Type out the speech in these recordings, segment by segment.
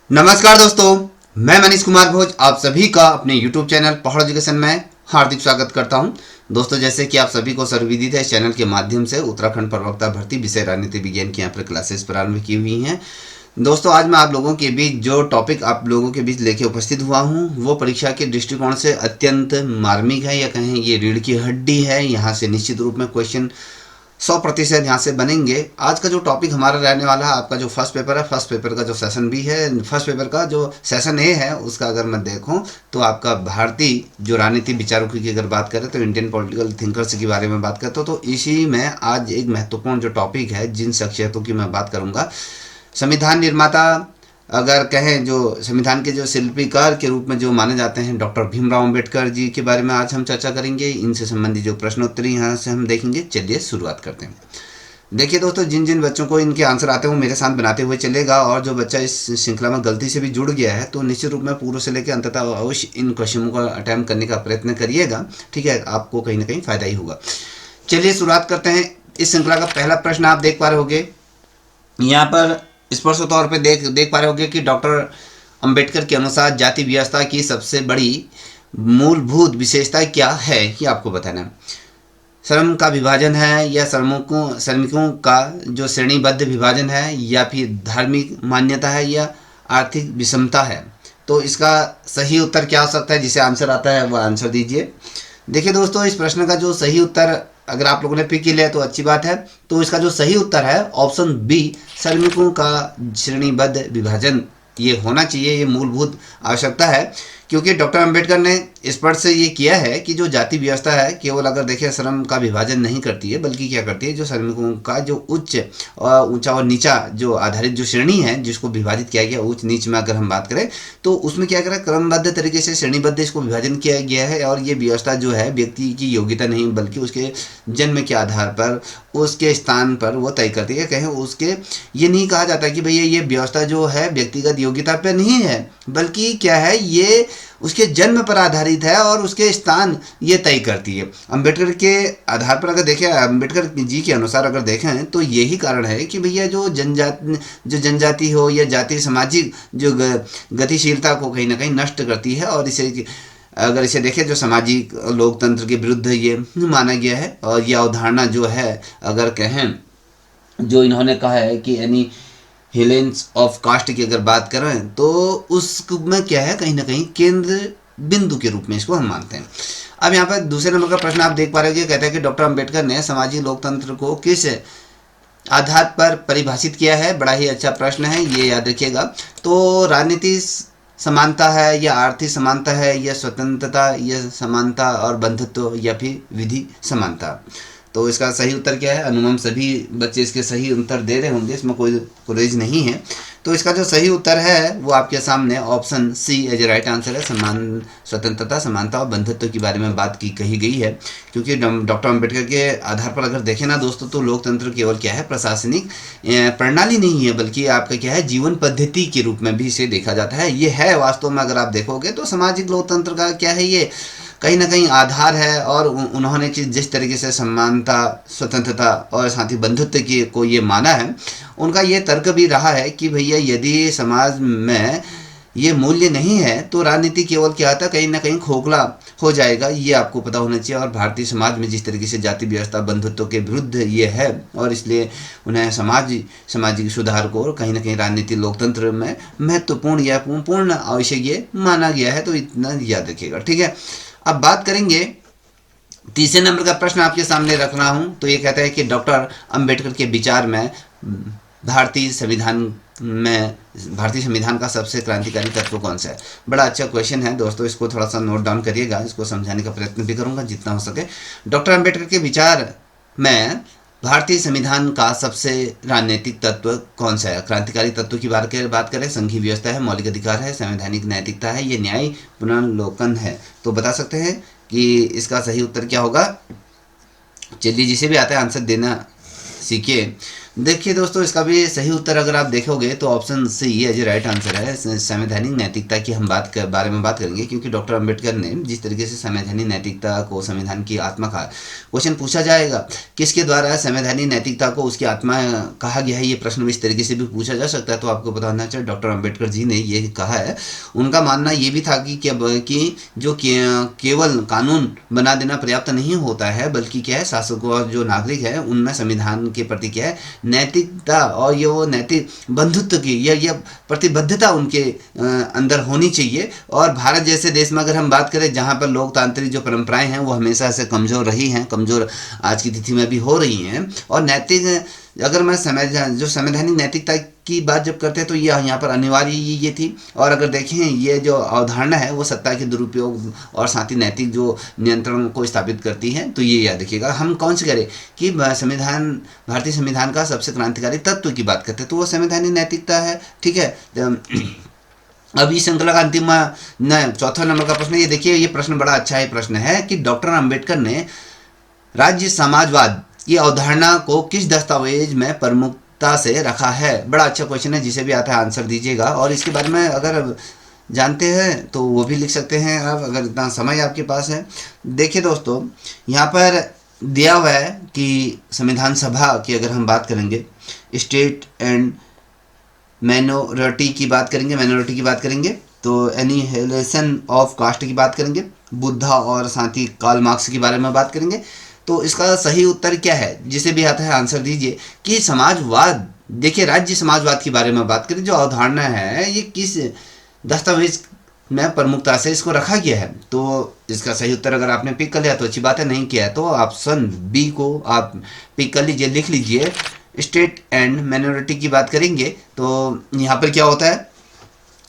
नमस्कार दोस्तों, मैं मनीष कुमार भोज आप सभी का अपने YouTube चैनल पहाड़ एजुकेशन में हार्दिक स्वागत करता हूं। दोस्तों, जैसे कि आप सभी को सर्वविदित है, इस चैनल के माध्यम से उत्तराखंड प्रवक्ता भर्ती विषय राजनीति विज्ञान की यहाँ पर क्लासेस प्रारंभ की हुई हैं। दोस्तों, आज मैं आप लोगों के बीच जो टॉपिक आप लोगों के बीच लेके उपस्थित हुआ हूँ वो परीक्षा के दृष्टिकोण से अत्यंत मार्मिक है, या कहें ये रीढ़ की हड्डी है। यहाँ से निश्चित रूप में क्वेश्चन 100% यहाँ से बनेंगे। आज का जो टॉपिक हमारा रहने वाला है, आपका जो फर्स्ट पेपर है, फर्स्ट पेपर का जो सेशन बी है, फर्स्ट पेपर का जो सेशन ए है, उसका अगर मैं देखूँ तो आपका भारतीय जो राजनीति विचारों की अगर बात करें तो इंडियन पॉलिटिकल थिंकर्स के बारे में बात करते हो, तो इसी में आज एक महत्वपूर्ण जो टॉपिक है, जिन शख्सियतों की मैं बात करूँगा, संविधान निर्माता, अगर कहें जो संविधान के जो शिल्पीकार के रूप में जो माने जाते हैं, डॉक्टर भीमराव अंबेडकर जी के बारे में आज हम चर्चा करेंगे। इनसे संबंधित जो प्रश्नोत्तरी यहाँ से हम देखेंगे। चलिए शुरुआत करते हैं। देखिए दोस्तों, जिन जिन बच्चों को इनके आंसर आते हैं वो मेरे साथ बनाते हुए चलेगा, और जो बच्चा इस श्रृंखला में गलती से भी जुड़ गया है तो निश्चित रूप में पूर्व से लेकर अंततः अवश्य इन क्वेश्चनों का अटैम्प्ट करने का प्रयत्न करिएगा। ठीक है, आपको कहीं ना कहीं फ़ायदा ही होगा। चलिए शुरुआत करते हैं। इस श्रृंखला का पहला प्रश्न आप देख पा रहे होंगे, यहाँ पर स्पष्ट तौर पे देख पा रहे होंगे कि डॉक्टर अंबेडकर के अनुसार जाति व्यवस्था की सबसे बड़ी मूलभूत विशेषता क्या है, ये आपको बताना है। श्रम का विभाजन है, या श्रमिकों का जो श्रेणीबद्ध विभाजन है, या फिर धार्मिक मान्यता है, या आर्थिक विषमता है। तो इसका सही उत्तर क्या हो सकता है? जिसे आंसर आता है वह आंसर दीजिए। देखिए दोस्तों, इस प्रश्न का जो सही उत्तर अगर आप लोगों ने पिक किया तो अच्छी बात है। तो इसका जो सही उत्तर है ऑप्शन बी, श्रमिकों का श्रेणीबद्ध विभाजन ये होना चाहिए। ये मूलभूत आवश्यकता है, क्योंकि डॉक्टर अंबेडकर ने स्पष्ट से ये किया है कि जो जाति व्यवस्था है केवल अगर देखें श्रम का विभाजन नहीं करती है, बल्कि क्या करती है, जो श्रमिकों का जो ऊंचा और नीचा जो आधारित जो श्रेणी है जिसको विभाजित किया गया उच्च नीच में अगर हम बात करें तो उसमें क्या करें, क्रमबद्ध तरीके से श्रेणीबद्ध इसको विभाजन किया गया है। और ये व्यवस्था जो है व्यक्ति की योग्यता नहीं बल्कि उसके जन्म के आधार पर, उसके स्थान पर वो तय करती है। कहें उसके ये नहीं कहा जाता कि भैया ये व्यवस्था जो है व्यक्तिगत योग्यता पर नहीं है, बल्कि क्या है, ये उसके जन्म पर आधारित है और उसके स्थान ये तय करती है। अंबेडकर के आधार पर अगर देखें, अंबेडकर जी के अनुसार अगर देखें तो यही कारण है कि भैया जो जनजाति हो या जाति सामाजिक जो गतिशीलता को कहीं ना कहीं नष्ट करती है, और इसे अगर इसे देखें जो सामाजिक लोकतंत्र के विरुद्ध ये माना गया है। और ये अवधारणा जो है अगर कहें, जो इन्होंने कहा है कि यानी हिलेंस ऑफ कास्ट की अगर बात करें तो उसमें क्या है, कहीं ना कहीं केंद्र बिंदु के रूप में इसको हम मानते हैं। अब यहाँ पर दूसरे नंबर का प्रश्न आप देख पा रहे हो, कहता है कि डॉक्टर अंबेडकर ने सामाजिक लोकतंत्र को किस आधार पर परिभाषित किया है। बड़ा ही अच्छा प्रश्न है, ये याद रखिएगा। तो राजनीति समानता है, या आर्थिक समानता है, या स्वतंत्रता, या समानता और बंधुत्व, या फिर विधि समानता। तो इसका सही उत्तर क्या है? अनुमान सभी बच्चे इसके सही उत्तर दे रहे होंगे, इसमें कोई कुरेज नहीं है। तो इसका जो सही उत्तर है वो आपके सामने option C as a right answer है। स्वतंत्रता, समानता और बंधुत्व के बारे में बात कही गई है, क्योंकि डॉक्टर अंबेडकर के आधार पर अगर देखें ना दोस्तों, तो लोकतंत्र केवल क्या है, प्रशासनिक प्रणाली नहीं है, बल्कि आपका क्या है, जीवन पद्धति के रूप में भी इसे देखा जाता है। ये है वास्तव में अगर आप देखोगे तो सामाजिक लोकतंत्र का क्या है, ये कहीं ना कहीं आधार है। और उन्होंने जिस तरीके से समानता, स्वतंत्रता और साथ ही बंधुत्व की को ये माना है, उनका ये तर्क भी रहा है कि भैया यदि समाज में ये मूल्य नहीं है तो राजनीति केवल क्या होता है, कहीं ना कहीं खोखला हो जाएगा। ये आपको पता होना चाहिए। और भारतीय समाज में जिस तरीके से जाति व्यवस्था बंधुत्व के विरुद्ध ये है, और इसलिए उन्हें सामाजिक सुधार को कहीं ना कहीं राजनीति लोकतंत्र में महत्वपूर्ण या पूर्ण आवश्यक ये माना गया है। तो इतना याद रखिएगा, ठीक है। अब बात करेंगे तीसरे नंबर का प्रश्न आपके सामने रख रहा हूं। तो ये कहता है कि डॉक्टर अंबेडकर के विचार में भारतीय संविधान का सबसे क्रांतिकारी तत्व कौन सा है? बड़ा अच्छा क्वेश्चन है दोस्तों, इसको थोड़ा सा नोट डाउन करिएगा, इसको समझाने का प्रयत्न भी करूंगा जितना हो सके। डॉक्टर अंबेडकर के विचार में भारतीय संविधान का सबसे राजनीतिक तत्व कौन सा है? क्रांतिकारी तत्व की बात करें, संघीय व्यवस्था है, मौलिक अधिकार है, संवैधानिक नैतिकता है, ये न्याय पुनर्लोकन है। तो बता सकते हैं कि इसका सही उत्तर क्या होगा? चलिए, जिसे भी आता है आंसर देना सीखिए। देखिए दोस्तों, इसका भी सही उत्तर अगर आप देखोगे तो ऑप्शन सी है जो राइट आंसर है। संवैधानिक नैतिकता की हम बारे में बात करेंगे, क्योंकि डॉक्टर अंबेडकर ने जिस तरीके से संवैधानिक नैतिकता को संविधान की आत्मा का क्वेश्चन पूछा जाएगा, किसके द्वारा संवैधानिक नैतिकता को उसकी आत्मा कहा गया है, ये प्रश्न भी इस तरीके से भी पूछा जा सकता है। तो आपको पता होना चाहिए डॉक्टर अंबेडकर जी ने ये कहा है। उनका मानना ये भी था कि जो केवल कानून बना देना पर्याप्त नहीं होता है, बल्कि क्या है, शासकों और जो नागरिक है उनमें संविधान के प्रति क्या है, नैतिकता और ये वो नैतिक बंधुत्व की या प्रतिबद्धता उनके अंदर होनी चाहिए। और भारत जैसे देश में अगर हम बात करें जहाँ पर लोकतांत्रिक जो परंपराएं हैं वो हमेशा से कमज़ोर रही हैं, कमज़ोर आज की तिथि में भी हो रही हैं। और नैतिक अगर मैं जो संवैधानिक नैतिकता की बात जब करते हैं तो ये यहाँ पर अनिवार्य ये थी। और अगर देखें ये जो अवधारणा है वो सत्ता के दुरुपयोग और साथ ही नैतिक जो नियंत्रण को स्थापित करती है। तो ये याद रखिएगा। हम कौन से करें कि भारतीय संविधान का सबसे क्रांतिकारी तत्व की बात करते हैं तो वो संवैधानिक नैतिकता है। ठीक है। अब इस श्रृंखला का अंतिम चौथा नंबर का प्रश्न, ये देखिए, ये प्रश्न बड़ा अच्छा है। प्रश्न है कि डॉक्टर अंबेडकर ने राज्य समाजवाद की अवधारणा को किस दस्तावेज में प्रमुखता से रखा है। बड़ा अच्छा क्वेश्चन है, जिसे भी आता है आंसर दीजिएगा। और इसके बारे में अगर जानते हैं तो वो भी लिख सकते हैं आप, अगर इतना समय आपके पास है। देखिए दोस्तों, यहाँ पर दिया हुआ है कि संविधान सभा की अगर हम बात करेंगे, स्टेट एंड माइनॉरिटी की बात करेंगे तो एनिहिलेशन ऑफ कास्ट की बात करेंगे, बुद्धा और साथ ही कार्ल मार्क्स के बारे में बात करेंगे। तो इसका सही उत्तर क्या है, जिसे भी आता है आंसर दीजिए। कि समाजवाद, देखिए राज्य समाजवाद के बारे में बात करें, जो अवधारणा है ये किस दस्तावेज में प्रमुखता से इसको रखा गया है। तो इसका सही उत्तर अगर आपने पिक कर लिया तो अच्छी बात है, नहीं किया है तो ऑप्शन बी को आप पिक कर लीजिए, लिख लीजिए। स्टेट एंड माइनॉरिटी की बात करेंगे तो यहाँ पर क्या होता है,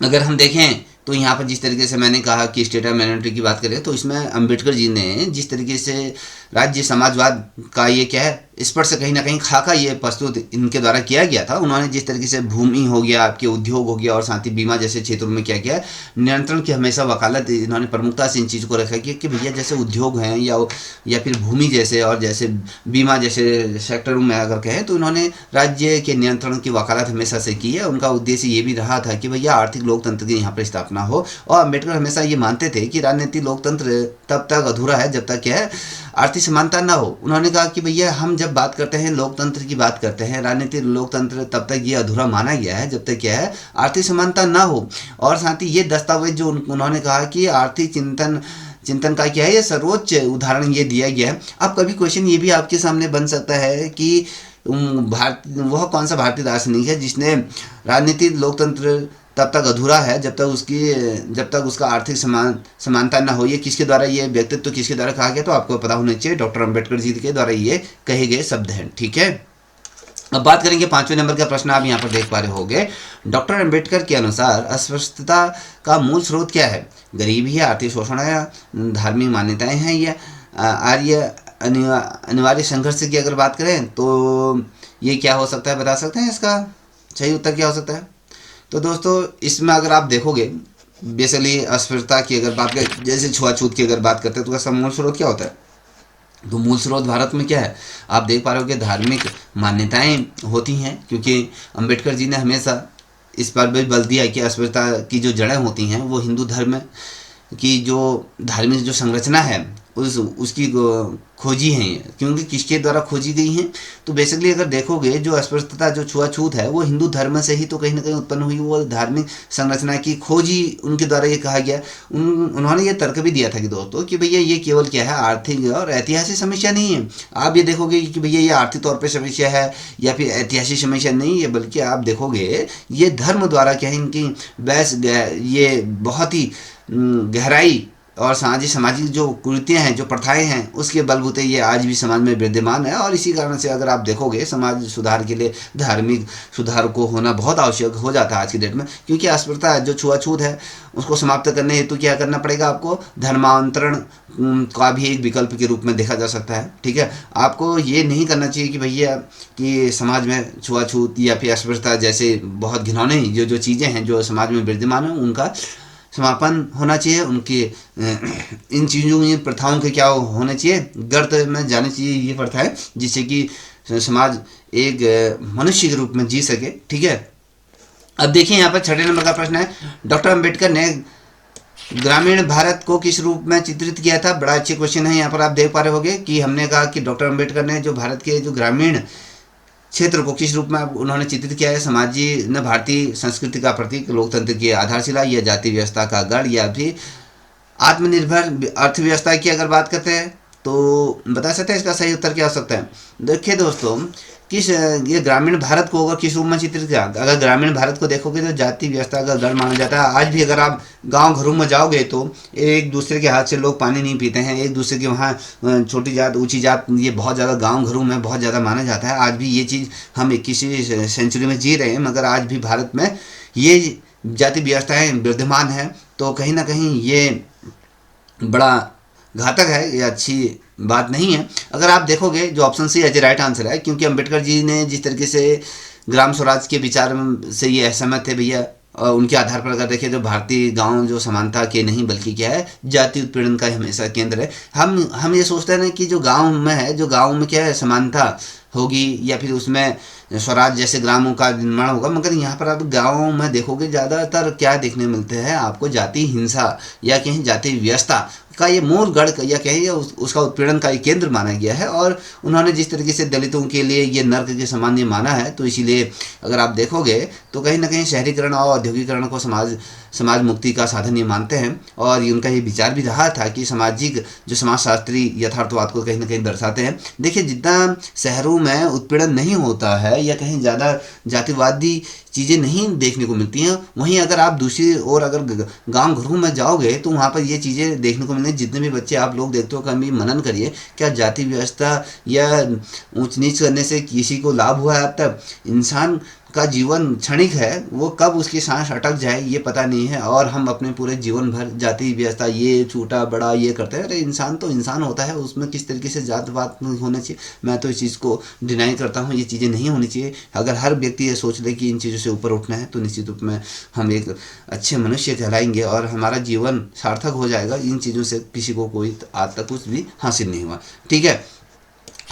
अगर हम देखें तो यहाँ पर जिस तरीके से मैंने कहा कि स्टेट एंड माइनॉरिटी की बात करें तो इसमें अंबेडकर जी ने जिस तरीके से राज्य समाजवाद का ये क्या है, स्पर्श कहीं ना कहीं खाका ये प्रस्तुत इनके द्वारा किया गया था। उन्होंने जिस तरीके से भूमि हो गया, आपके उद्योग हो गया और साथ ही बीमा जैसे क्षेत्रों में क्या किया है, नियंत्रण की हमेशा वकालत इन्होंने प्रमुखता से इन चीज़ को रखा कि भैया जैसे उद्योग हैं या फिर भूमि जैसे और जैसे बीमा जैसे सेक्टरों में अगर कहें तो इन्होंने राज्य के नियंत्रण की वकालत हमेशा से की है। उनका उद्देश्य ये भी रहा था कि भैया आर्थिक लोकतंत्र की यहाँ पर स्थापना हो। और अम्बेडकर हमेशा ये मानते थे कि राजनीतिक लोकतंत्र तब तक अधूरा है जब तक क्या है, आर्थिक समानता ना हो। उन्होंने कहा कि भैया हम जब बात करते हैं लोकतंत्र की बात करते हैं, राजनीतिक लोकतंत्र तब तक ये अधूरा माना गया है जब तक क्या है, आर्थिक समानता ना हो। और साथ ही ये दस्तावेज जो उन्होंने कहा कि आर्थिक चिंतन का क्या है, ये सर्वोच्च उदाहरण ये दिया गया है। अब कभी क्वेश्चन ये भी आपके सामने बन सकता है कि वह कौन सा भारतीय दार्शनिक है जिसने राजनीतिक लोकतंत्र तब तक अधूरा है जब तक उसका आर्थिक समानता ना हो। ये किसके द्वारा, ये व्यक्तित्व किसके द्वारा कहा गया, तो आपको पता होना चाहिए डॉक्टर अंबेडकर जी के द्वारा ये कहे गए शब्द हैं। ठीक है। अब बात करेंगे 5वें नंबर का प्रश्न, आप यहाँ पर देख पा रहे होंगे। डॉक्टर अंबेडकर के अनुसार अस्पृश्यता का मूल स्रोत क्या है। गरीबी है, आर्थिक शोषण है, धार्मिक मान्यताएं हैं, या आर्य अनिवार्य संघर्ष की अगर बात करें तो ये क्या हो सकता है, बता सकते हैं इसका सही उत्तर क्या हो सकता है। तो दोस्तों इसमें अगर आप देखोगे बेसिकली अस्पृश्यता की अगर बात करें, जैसे छुआछूत की अगर बात करते हैं तो उसका मूल स्रोत क्या होता है। तो मूल स्रोत भारत में क्या है, आप देख पा रहे हो कि धार्मिक मान्यताएं होती हैं, क्योंकि अंबेडकर जी ने हमेशा इस पर भी बल दिया कि अस्पृश्यता की जो जड़ें होती हैं वो हिंदू धर्म की जो धार्मिक जो संरचना है उसकी खोजी है, क्योंकि किसके द्वारा खोजी गई हैं। तो बेसिकली अगर देखोगे जो अस्पृश्यता जो छुआछूत है वो हिंदू धर्म से ही तो कहीं ना कहीं उत्पन्न हुई, वो धार्मिक संरचना की खोजी उनके द्वारा ये कहा गया। उन्होंने ये तर्क भी दिया था कि दोस्तों कि भैया ये केवल क्या है, आर्थिक और ऐतिहासिक समस्या नहीं है। आप ये देखोगे कि भैया ये आर्थिक तौर पर समस्या है या फिर ऐतिहासिक समस्या नहीं है, बल्कि आप देखोगे ये धर्म द्वारा क्या है, इनकी बहस ये बहुत ही गहराई और सामाजिक जो कुरीतियाँ हैं, जो प्रथाएं हैं, उसके बलबूते ये आज भी समाज में विद्यमान है। और इसी कारण से अगर आप देखोगे समाज सुधार के लिए धार्मिक सुधार को होना बहुत आवश्यक हो जाता है आज की डेट में, क्योंकि अस्पृश्यता जो छुआछूत है उसको समाप्त करने हेतु क्या करना पड़ेगा, आपको धर्मांतरण का भी एक विकल्प के रूप में देखा जा सकता है। ठीक है। आपको ये नहीं करना चाहिए कि भैया कि समाज में छुआछूत या फिर अस्पृश्यता जैसे बहुत घिनौने जो चीज़ें हैं जो समाज में विद्यमान हैं उनका समापन होना चाहिए, उनके इन चीज़ों इन प्रथाओं के क्या होना चाहिए, गर्त में जानी चाहिए ये प्रथा है, जिससे कि समाज एक मनुष्य के रूप में जी सके। ठीक है, अब देखिए यहाँ पर छठे नंबर का प्रश्न है, डॉक्टर अंबेडकर ने ग्रामीण भारत को किस रूप में चित्रित किया था। बड़ा अच्छे क्वेश्चन है। यहाँ पर आप देख पा रहे होंगे कि हमने कहा कि डॉक्टर अंबेडकर ने जो भारत के जो ग्रामीण क्षेत्र को किस रूप में उन्होंने चित्रित किया है। समाजी न भारतीय संस्कृति का प्रतीक, लोकतंत्र की आधारशिला, या जाति व्यवस्था का गढ़, या भी आत्मनिर्भर अर्थव्यवस्था की अगर बात करते हैं तो बता सकते हैं इसका सही उत्तर क्या हो सकता है। देखिए दोस्तों, किस ये ग्रामीण भारत को होगा किस रूप में चित्रित किया। अगर ग्रामीण भारत को देखोगे तो जाति व्यवस्था का गढ़ माना जाता है। आज भी अगर आप गांव घरों में जाओगे तो एक दूसरे के हाथ से लोग पानी नहीं पीते हैं, एक दूसरे के वहाँ छोटी जात ऊंची जात ये बहुत ज़्यादा गांव घरों में बहुत ज़्यादा माना जाता है। आज भी ये चीज़ हम 21वीं सेंचुरी में जी रहे हैं, मगर आज भी भारत में ये जाति व्यवस्थाएँ विद्यमान हैं। तो कहीं ना कहीं ये बड़ा घातक है, ये अच्छी बात नहीं है। अगर आप देखोगे जो option C as right answer है, क्योंकि अंबेडकर जी ने जिस तरीके से ग्राम स्वराज के विचार से ये असहमत थे भैया, और उनके आधार पर अगर देखें तो भारतीय गांव जो समानता के नहीं बल्कि क्या है, जाति उत्पीड़न का हमेशा केंद्र है। हम ये सोचते हैं ना कि जो गांव में है, जो गांव में क्या है समानता होगी या फिर उसमें स्वराज जैसे ग्रामों का निर्माण होगा, मगर यहाँ पर आप गाँव में देखोगे ज़्यादातर क्या देखने मिलते हैं आपको, जाति हिंसा या कहीं जाति व्यवस्था का ये मूल गढ़ या कहीं उसका उत्पीड़न का एक केंद्र माना गया है। और उन्होंने जिस तरीके से दलितों के लिए ये नर्क के समान ये माना है, तो इसीलिए अगर आप देखोगे तो कहीं ना कहीं शहरीकरण और औद्योगिकरण को समाज मुक्ति का साधन ये मानते हैं। और उनका ये विचार भी रहा था कि सामाजिक जो समाजशास्त्री यथार्थवाद को कहीं ना कहीं दर्शाते हैं। देखिए, जितना शहरों में उत्पीड़न नहीं होता है या कहीं ज़्यादा जातिवादी चीज़ें नहीं देखने को मिलती हैं, वहीं अगर आप दूसरी ओर अगर गांव घरों में जाओगे तो वहाँ पर ये चीज़ें देखने को मिलेंगी। जितने भी बच्चे आप लोग देखते हो, कभी मनन करिए, क्या जाति व्यवस्था या ऊंच नीच करने से किसी को लाभ हुआ है अब तक। इंसान का जीवन क्षणिक है, वो कब उसकी सांस अटक जाए ये पता नहीं है, और हम अपने पूरे जीवन भर जाति व्यवस्था ये छोटा बड़ा ये करते हैं। अरे इंसान तो इंसान होता है, उसमें किस तरीके से जात पात होना चाहिए, मैं तो इस चीज़ को डिनाई करता हूँ। ये चीज़ें नहीं होनी चाहिए। अगर हर व्यक्ति ये सोच ले कि इन चीज़ों से ऊपर उठना है तो निश्चित रूप में हम एक अच्छे मनुष्य कहलाएंगे और हमारा जीवन सार्थक हो जाएगा। इन चीज़ों से किसी को कोई आज तक कुछ भी हासिल नहीं हुआ। ठीक है,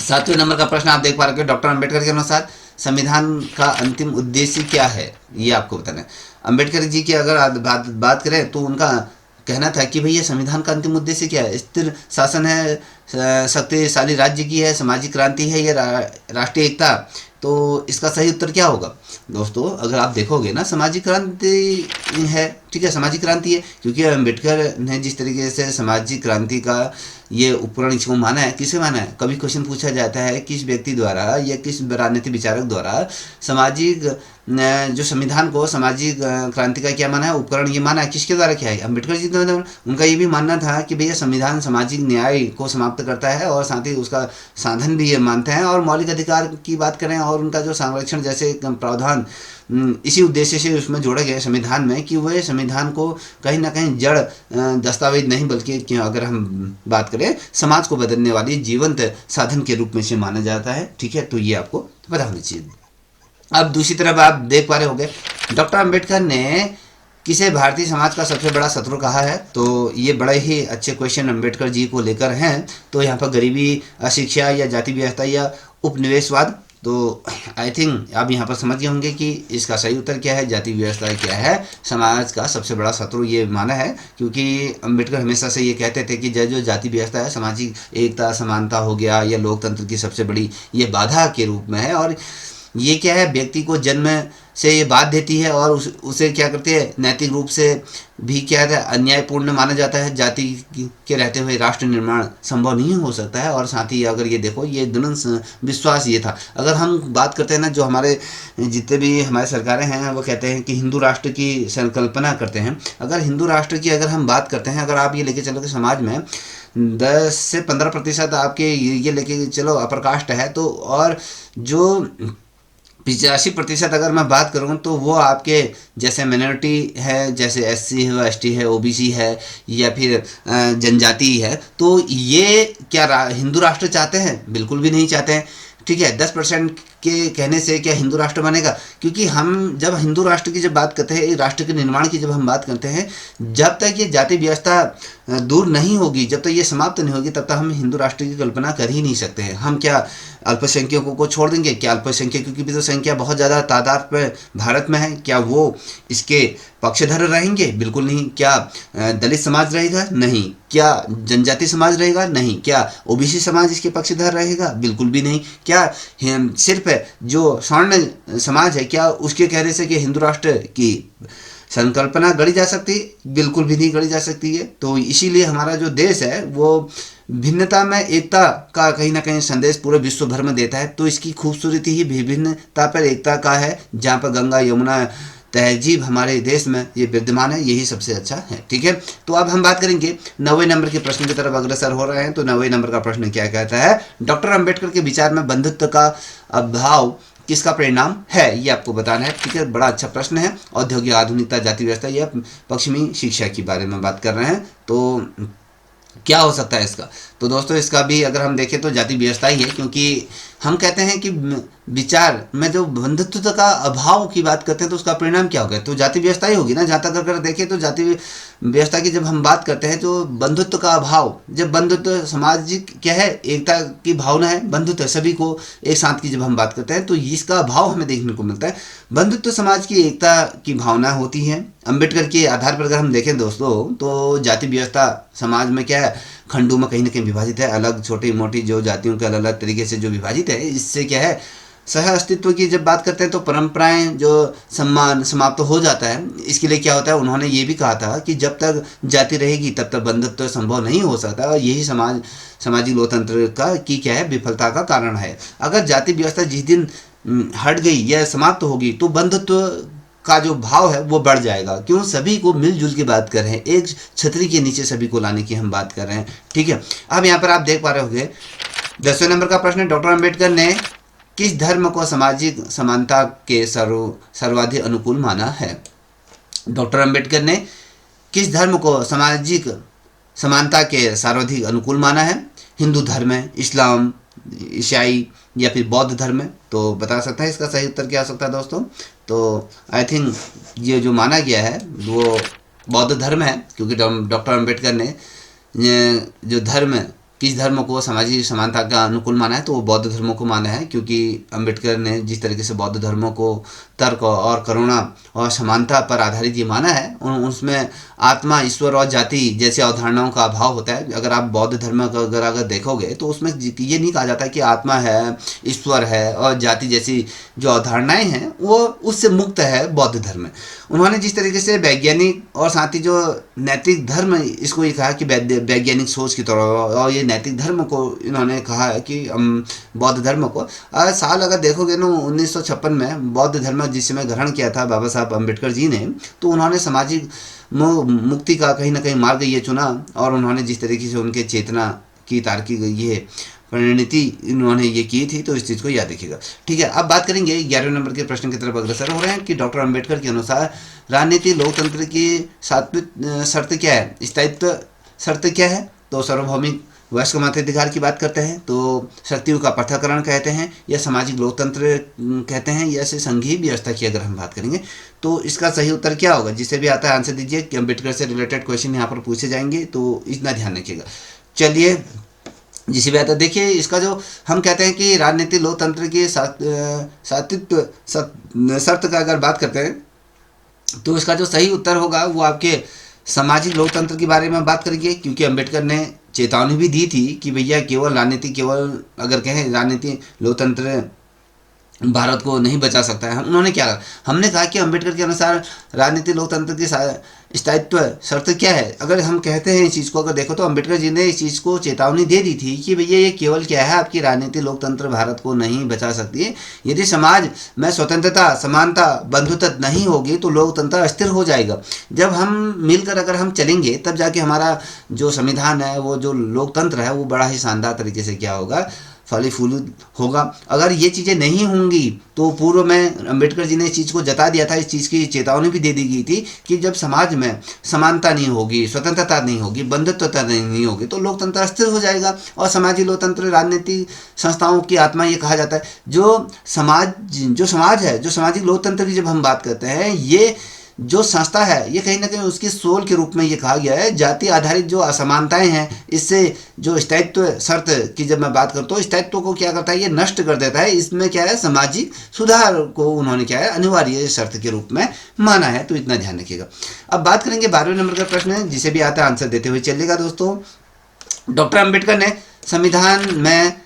7वें नंबर का प्रश्न आप देख पा रहे हो, डॉक्टर अंबेडकर के अनुसार संविधान का अंतिम उद्देश्य क्या है, ये आपको बताना है। अंबेडकर जी की अगर बात करें तो उनका कहना था कि भैया संविधान का अंतिम उद्देश्य क्या है, स्थिर शासन है, शक्तिशाली राज्य की है, सामाजिक क्रांति है या राष्ट्रीय एकता। तो इसका सही उत्तर क्या होगा दोस्तों। अगर आप देखोगे ना, सामाजिक क्रांति है। ठीक है, सामाजिक क्रांति है, क्योंकि अंबेडकर ने जिस तरीके से सामाजिक क्रांति का ये उपकरण इसको माना है, किसे माना है। कभी क्वेश्चन पूछा जाता है किस व्यक्ति द्वारा या किस राजनीतिक विचारक द्वारा सामाजिक जो संविधान को सामाजिक क्रांति का क्या माना है, उपकरण ये माना है, किसके द्वारा किया है, अंबेडकर जी द्वारा। उनका ये भी मानना था कि भैया संविधान सामाजिक न्याय को समाप्त करता है और साथ ही उसका साधन भी ये मानते हैं। और मौलिक अधिकार की बात करें और उनका जो संरक्षण जैसे प्रावधान इसी उद्देश्य से उसमें जोड़ा गया संविधान में, कि वह संविधान को कहीं ना कहीं जड़ दस्तावेज नहीं बल्कि अगर हम बात करें समाज को बदलने वाली जीवंत साधन के रूप में से माना जाता है। ठीक है, तो ये आपको पता होना चाहिए। अब दूसरी तरफ आप देख पा रहे होंगे, डॉक्टर अंबेडकर ने किसे भारतीय समाज का सबसे बड़ा शत्रु कहा है। तो ये बड़े ही अच्छे क्वेश्चन अंबेडकर जी को लेकर हैं। तो यहाँ पर गरीबी, अशिक्षा या जाति व्यवस्था या उपनिवेशवाद। तो आई थिंक आप यहाँ पर समझ गए होंगे कि इसका सही उत्तर क्या है, जाति व्यवस्था क्या है, समाज का सबसे बड़ा शत्रु ये माना है। क्योंकि अंबेडकर हमेशा से ये कहते थे कि जो जाति व्यवस्था है, सामाजिक एकता समानता हो गया या लोकतंत्र की सबसे बड़ी ये बाधा के रूप में है। और ये क्या है, व्यक्ति को जन्म से ये बात देती है और उसे क्या करती है, नैतिक रूप से भी क्या है अन्यायपूर्ण माना जाता है। जाति के रहते हुए राष्ट्र निर्माण संभव नहीं हो सकता है। और साथ ही अगर ये देखो, ये दुल्हन विश्वास ये था। अगर हम बात करते हैं ना, जो हमारे जितने भी हमारे सरकारें हैं वो कहते हैं कि हिंदू राष्ट्र की संकल्पना करते हैं। अगर हिंदू राष्ट्र की अगर हम बात करते हैं, अगर आप ये लेके चलोगे समाज में 10 से 15% आपके ये लेके चलो अपर कास्ट है, तो और जो 85% अगर मैं बात करूँ तो वो आपके जैसे माइनॉरिटी है, जैसे SC है, ST है, OBC है या फिर जनजाति है। तो ये क्या हिंदू राष्ट्र चाहते हैं? बिल्कुल भी नहीं चाहते हैं। ठीक है, 10% के कहने से क्या हिंदू राष्ट्र बनेगा? क्योंकि हम जब हिंदू राष्ट्र की जब बात करते हैं, एक राष्ट्र के निर्माण की जब हम बात करते हैं, जब तक ये जाति व्यवस्था दूर नहीं होगी, जब तक ये समाप्त नहीं होगी, तब तक हम हिंदू राष्ट्र की कल्पना कर ही नहीं सकते हैं। हम क्या अल्पसंख्यकों को छोड़ देंगे? क्या अल्पसंख्यकों की भी तो संख्या बहुत ज़्यादा तादाद में भारत में है, क्या वो इसके पक्षधर रहेंगे? बिल्कुल नहीं। क्या दलित समाज रहेगा? नहीं। क्या जनजाति समाज रहेगा? नहीं। क्या ओबीसी समाज इसके पक्षधर रहेगा? बिल्कुल भी नहीं। क्या सिर्फ जो स्वर्ण समाज है, क्या उसके कहने से कि हिंदू राष्ट्र की संकल्पना गढ़ी जा सकती है? बिल्कुल भी नहीं गढ़ी जा सकती है। तो इसीलिए हमारा जो देश है वो भिन्नता में एकता का कहीं ना कहीं संदेश पूरे विश्व भर में देता है। तो इसकी खूबसूरती ही विभिन्नता पर एकता का है, जहाँ पर गंगा यमुना तहजीब हमारे देश में ये विद्यमान है, यही सबसे अच्छा है। ठीक है, तो अब हम बात करेंगे 90वें नंबर के प्रश्न की तरफ अग्रसर हो रहे हैं। तो 90वें नंबर का प्रश्न क्या कहता है? डॉक्टर अंबेडकर के विचार में बंधुत्व का अभाव किसका परिणाम है? ये आपको बताना है। ठीक है, बड़ा अच्छा प्रश्न है। औद्योगिक आधुनिकता, जाति व्यवस्था या पश्चिमी शिक्षा के बारे में बात कर रहे हैं। तो क्या हो सकता है इसका? तो दोस्तों इसका भी अगर हम देखें तो जाति व्यवस्था ही है, क्योंकि हम कहते हैं कि विचार में जो बंधुत्व का अभाव की बात करते हैं तो उसका परिणाम क्या होगा? तो जाति व्यवस्था ही होगी ना। जहाँ तक अगर देखें तो जाति व्यवस्था की जब हम बात करते हैं तो बंधुत्व का अभाव, जब बंधुत्व सामाजिक क्या है, एकता की भावना है, बंधुत्व सभी को एक साथ की जब हम बात करते हैं तो इसका अभाव हमें देखने को मिलता है। बंधुत्व समाज की एकता की भावना होती है। अम्बेडकर के आधार पर अगर हम देखें दोस्तों तो जाति व्यवस्था समाज में क्या है, खंडों में कहीं ना कहीं विभाजित है। अलग छोटी मोटी जो जातियों के अलग अलग तरीके से जो विभाजित है, इससे क्या है, सह अस्तित्व की जब बात करते हैं तो परंपराएं जो सम्मान समाप्त हो जाता है। इसके लिए क्या होता है, उन्होंने ये भी कहा था कि जब तक जाति रहेगी तब तक बंधुत्व संभव नहीं हो सकता, और यही सामाजिक लोकतंत्र का की क्या है, विफलता का कारण है। अगर जाति व्यवस्था जिस दिन हट गई या समाप्त होगी तो बंधुत्व का जो भाव है वो बढ़ जाएगा। क्यों? सभी को मिलजुल के बात कर रहे हैं, एक छतरी के नीचे सभी को लाने की हम बात कर रहे हैं। ठीक है, अब यहाँ पर आप देख पा रहे होंगे 10वें नंबर का प्रश्न, डॉक्टर अंबेडकर ने किस धर्म को सामाजिक समानता के सर्वाधिक अनुकूल माना है? डॉक्टर अंबेडकर ने किस धर्म को सामाजिक समानता के सर्वाधिक अनुकूल माना है? हिंदू धर्म है, इस्लाम, ईसाई या फिर बौद्ध धर्म है? तो बता सकता है इसका सही उत्तर क्या हो सकता है दोस्तों? तो आई थिंक ये जो माना गया है वो बौद्ध धर्म है, क्योंकि डॉक्टर अंबेडकर ने जो धर्म, किस धर्म को सामाजिक समानता का अनुकूल माना है, तो वो बौद्ध धर्मों को माना है। क्योंकि अंबेडकर ने जिस तरीके से बौद्ध धर्मों को तर्क और करुणा और समानता पर आधारित ये माना है, उसमें आत्मा, ईश्वर और जाति जैसे अवधारणाओं का अभाव होता है। अगर आप बौद्ध धर्म का अगर देखोगे तो उसमें ये नहीं कहा जाता कि आत्मा है, ईश्वर है और जाति जैसी जो अवधारणाएं हैं वो उससे मुक्त है बौद्ध धर्म। उन्होंने जिस तरीके से वैज्ञानिक और साथ ही जो नैतिक धर्म, इसको ये कहा कि वैज्ञानिक सोच की तरह, और ये नैतिक धर्म को इन्होंने कहा है कि बौद्ध धर्म को साल अगर देखोगे ना 1956 में बौद्ध धर्म जिस समय ग्रहण किया था बाबा साहब अम्बेडकर जी ने, तो उन्होंने सामाजिक मुक्ति का कहीं ना कहीं मार्ग ये चुना, और उन्होंने जिस तरीके से उनके चेतना की तार्किक ये परिणति इन्होंने ये की थी, तो इस चीज़ को याद रखिएगा। ठीक है, अब बात करेंगे 11वें नंबर के प्रश्न की तरफ अग्रसर हो रहे हैं कि डॉक्टर अंबेडकर के अनुसार राजनीति लोकतंत्र की सात्विक शर्त क्या है, स्थायित्व शर्त क्या है? तो सार्वभौमिक वयस्क मताधिकार की बात करते हैं, तो शक्तियों का पृथक्करण कहते हैं, या सामाजिक लोकतंत्र कहते हैं, या से संघीय व्यवस्था की अगर हम बात करेंगे तो इसका सही उत्तर क्या होगा? जिसे भी आता है आंसर दीजिए कि अम्बेडकर से रिलेटेड क्वेश्चन यहाँ पर पूछे जाएंगे, तो इतना ध्यान रखिएगा। चलिए, जिसे भी आता है, देखिए इसका जो हम कहते हैं कि राजनीति लोकतंत्र की सात्विक शर्त का अगर बात करते हैं तो इसका जो सही उत्तर होगा वो आपके सामाजिक लोकतंत्र के बारे में बात करेंगे। क्योंकि अंबेडकर ने चेतावनी भी दी थी कि भैया केवल राजनीति, केवल अगर कहें राजनीति लोकतंत्र भारत को नहीं बचा सकता है। उन्होंने क्या कहा? हमने कहा कि अंबेडकर के अनुसार राजनीति लोकतंत्र की स्थायित्व शर्त क्या है? अगर हम कहते हैं इस चीज़ को, अगर देखो तो अंबेडकर जी ने इस चीज़ को चेतावनी दे दी थी कि भैया ये केवल क्या है, आपकी राजनीति लोकतंत्र भारत को नहीं बचा सकती है। यदि समाज में स्वतंत्रता, समानता, बंधुत्व नहीं होगी तो लोकतंत्र अस्थिर हो जाएगा। जब हम मिलकर अगर हम चलेंगे तब जाके हमारा जो संविधान है, वो जो लोकतंत्र है, वो बड़ा ही शानदार तरीके से क्या होगा, फली फूली होगा। अगर ये चीज़ें नहीं होंगी तो पूर्व में अम्बेडकर जी ने इस चीज़ को जता दिया था, इस चीज़ की चेतावनी भी दे दी गई थी कि जब समाज में समानता नहीं होगी, स्वतंत्रता नहीं होगी, बंधुत्वता नहीं होगी तो लोकतंत्र अस्थिर हो जाएगा। और समाजी लोकतंत्र राजनीतिक संस्थाओं की आत्मा ये कहा जाता है। जो समाज है, जो सामाजिक लोकतंत्र की जब हम बात करते हैं, ये जो संस्था है ये कहीं ना कहीं उसकी सोल के रूप में ये कहा गया है। जाति आधारित जो असमानताएं हैं, इससे जो स्थायित्व शर्त की जब मैं बात करता हूँ, स्थायित्व को क्या करता है, ये नष्ट कर देता है। इसमें क्या है, सामाजिक सुधार को उन्होंने क्या है, अनिवार्य शर्त के रूप में माना है। तो इतना ध्यान रखिएगा। अब बात करेंगे 12वें नंबर का प्रश्न है, जिसे भी आता है आंसर देते हुए चलिएगा दोस्तों। डॉक्टर अम्बेडकर ने संविधान में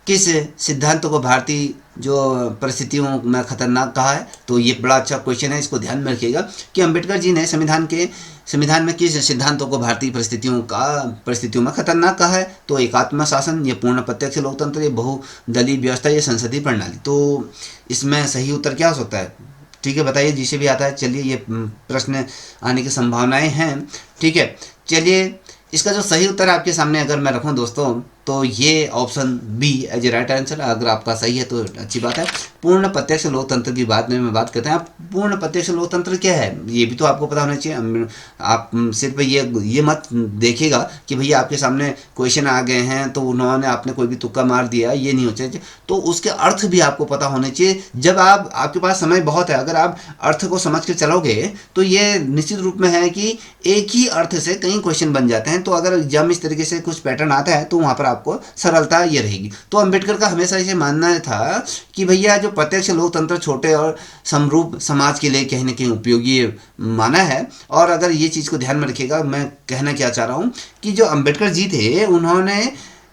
किस सिद्धांत को भारतीय जो परिस्थितियों में खतरनाक कहा है? तो ये बड़ा अच्छा क्वेश्चन है, इसको ध्यान में रखिएगा कि अम्बेडकर जी ने संविधान में किस सिद्धांतों को भारतीय परिस्थितियों में खतरनाक कहा है? तो एकात्म शासन, ये पूर्ण प्रत्यक्ष लोकतंत्र, ये बहुदलीय व्यवस्था, ये संसदीय प्रणाली। तो इसमें सही उत्तर क्या हो सकता है? ठीक है, बताइए जिसे भी आता है। चलिए, ये प्रश्न आने की संभावनाएं हैं। ठीक है, चलिए इसका जो सही उत्तर आपके सामने अगर मैं रखूं दोस्तों, तो ये option B as a right answer. अगर आपका सही है तो अच्छी बात है। पूर्ण प्रत्यक्ष लोकतंत्र की बात में बात करते हैं। पूर्ण प्रत्यक्ष लोकतंत्र क्या है, ये भी तो आपको पता होना चाहिए। आप सिर्फ ये मत देखिएगा कि भैया आपके सामने क्वेश्चन आ गए हैं तो उन्होंने आपने कोई भी तुक्का मार दिया, ये नहीं होना चाहिए। तो उसके अर्थ भी आपको पता होने चाहिए। जब आपके पास समय बहुत है, अगर आप अर्थ को समझ के चलोगे तो ये निश्चित रूप में है कि एक ही अर्थ से कई क्वेश्चन बन जाते हैं। तो अगर एग्जाम इस तरीके से कुछ पैटर्न आता है तो वहाँ पर आपको सरलता ये रहेगी। तो अंबेडकर का हमेशा ये मानना था कि भैया जो प्रत्यक्ष लोकतंत्र छोटे और समरूप समाज के लिए कहीं ना कहीं उपयोगी माना है। और अगर ये चीज़ को ध्यान में रखिएगा, मैं कहना क्या चाह रहा हूँ कि जो अंबेडकर जी थे, उन्होंने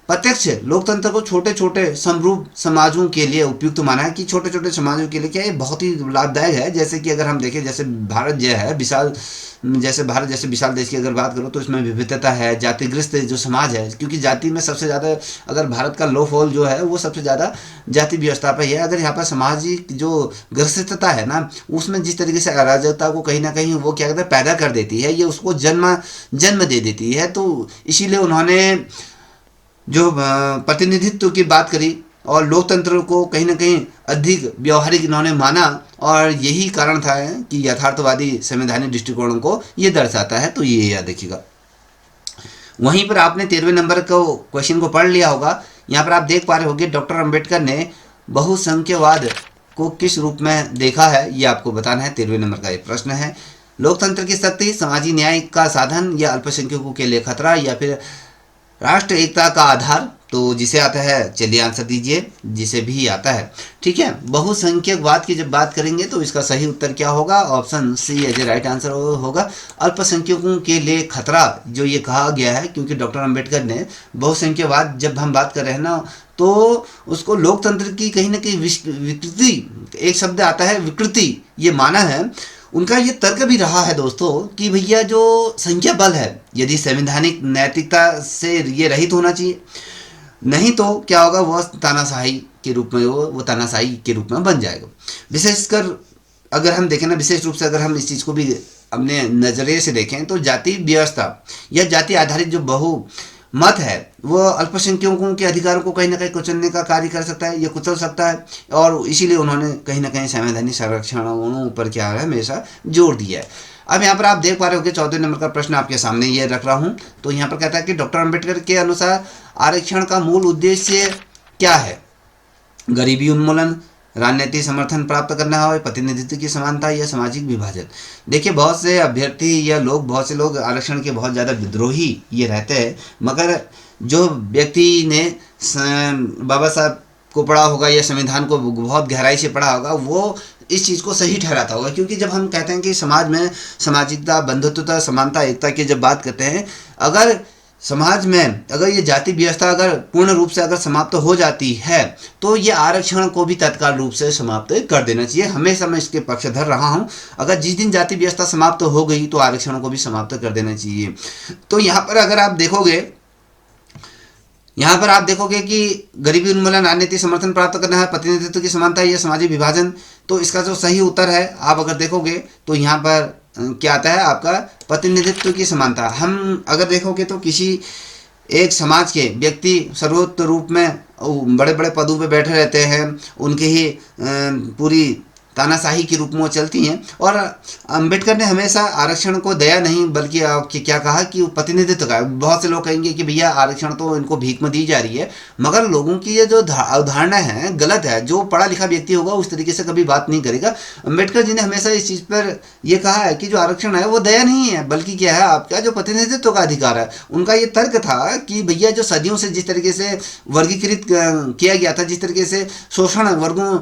प्रत्यक्ष लोकतंत्र को छोटे छोटे समरूप समाजों के लिए उपयुक्त माना है। कि छोटे छोटे समाजों के लिए क्या है, बहुत ही लाभदायक है। जैसे कि अगर हम देखें, जैसे भारत जो है भारत जैसे विशाल देश की अगर बात करो तो इसमें विविधता है। जातिग्रस्त जो समाज है, क्योंकि जाति में सबसे ज़्यादा अगर भारत का लो फॉल जो है वो सबसे ज़्यादा जाति व्यवस्था पर ही है। अगर यहाँ पर सामाजिक जो ग्रसितता है ना, उसमें जिस तरीके से अराजकता को कहीं ना कहीं वो क्या कहते हैं पैदा कर देती है, ये उसको जन्म दे देती है। तो इसीलिए उन्होंने जो प्रतिनिधित्व की बात करी और लोकतंत्र को कहीं ना कहीं अधिक व्यवहारिक इन्होंने माना। और यही कारण था कि यथार्थवादी संवैधानिक दृष्टिकोणों को ये दर्शाता है। तो ये याद रखिएगा। वहीं पर आपने 13वें नंबर को क्वेश्चन को पढ़ लिया होगा। यहाँ पर आप देख पा रहे होंगे, डॉक्टर अंबेडकर ने बहुसंख्यवाद को किस रूप में देखा है, ये आपको बताना है। 13वें नंबर का ये प्रश्न है। लोकतंत्र की शक्ति, सामाजिक न्याय का साधन, या अल्पसंख्यकों के लिए खतरा, या फिर राष्ट्र एकता का आधार? तो जिसे आता है चलिए आंसर दीजिए, जिसे भी आता है। ठीक है, बहुसंख्यकवाद की जब बात करेंगे तो इसका सही उत्तर क्या होगा? Option C as a right answer होगा। अल्पसंख्यकों के लिए खतरा जो ये कहा गया है, क्योंकि डॉक्टर अंबेडकर ने बहुसंख्यकवाद जब हम बात कर रहे हैं ना, तो उसको लोकतंत्र की कहीं ना कहीं विकृति, एक शब्द आता है विकृति, ये माना है। उनका ये तर्क भी रहा है दोस्तों कि भैया जो संख्या बल है, यदि संवैधानिक नैतिकता से ये रहित होना चाहिए, नहीं तो क्या होगा, वह तानाशाही के रूप में वो तानाशाही के रूप में बन जाएगा। विशेषकर अगर हम देखें ना, विशेष रूप से अगर हम इस चीज़ को भी अपने नज़रिए से देखें तो जाति व्यवस्था या जाति आधारित जो बहुमत है वो अल्पसंख्यकों के अधिकारों को कहीं ना कहीं कुचलने का कार्य कर सकता है, ये कुचल सकता है। और इसीलिए उन्होंने कहीं ना कहीं संवैधानिक संरक्षणों पर क्या है हमेशा जोर दिया है। अब यहाँ पर आप देख पा रहे होंगे 14वें नंबर का प्रश्न आपके सामने ये रख रहा हूँ। तो यहाँ पर कहता है कि डॉक्टर अंबेडकर के अनुसार आरक्षण का मूल उद्देश्य क्या है? गरीबी उन्मूलन, राजनीतिक समर्थन प्राप्त करना हो, प्रतिनिधित्व की समानता, या सामाजिक विभाजन? देखिए, बहुत से अभ्यर्थी या बहुत से लोग आरक्षण के बहुत ज़्यादा विद्रोही ये रहते हैं, मगर जो व्यक्ति ने बाबा साहब को पढ़ा होगा या संविधान को बहुत गहराई से पढ़ा होगा, वो इस चीज़ को सही ठहराता होगा। क्योंकि जब हम कहते हैं कि समाज में सामाजिकता, बंधुत्वता, समानता, एकता की जब बात करते हैं, अगर समाज में अगर ये जाति व्यवस्था अगर पूर्ण रूप से अगर समाप्त हो जाती है तो ये आरक्षण को भी तत्काल रूप से समाप्त कर देना चाहिए। हमेशा मैं इसके पक्षधर रहा हूँ। अगर जिस दिन जाति व्यवस्था समाप्त हो गई तो आरक्षण को भी समाप्त कर देना चाहिए। तो यहाँ पर अगर आप देखोगे, यहाँ पर आप देखोगे कि गरीबी उन्मूलन, राजनीतिक समर्थन प्राप्त करना है, प्रतिनिधित्व की समानता या सामाजिक विभाजन। तो इसका जो सही उत्तर है आप अगर देखोगे तो यहाँ पर क्या आता है आपका प्रतिनिधित्व की समानता। हम अगर देखोगे तो किसी एक समाज के व्यक्ति सर्वोच्च रूप में बड़े बड़े पदों पे बैठे रहते हैं, उनके ही पूरी तानाशाही के रूप में वो चलती हैं। और अंबेडकर ने हमेशा आरक्षण को दया नहीं बल्कि क्या कहा कि प्रतिनिधित्व का। बहुत से लोग कहेंगे कि भैया आरक्षण तो इनको भीख में दी जा रही है, मगर लोगों की ये जो अवधारणा है गलत है। जो पढ़ा लिखा व्यक्ति होगा उस तरीके से कभी बात नहीं करेगा। अंबेडकर जी ने हमेशा इस चीज़ पर यह कहा है कि जो आरक्षण है वो दया नहीं है बल्कि क्या है, आपका जो प्रतिनिधित्व का अधिकार है। उनका ये तर्क था कि भैया जो सदियों से जिस तरीके से वर्गीकृत किया गया था, जिस तरीके से शोषण वर्गों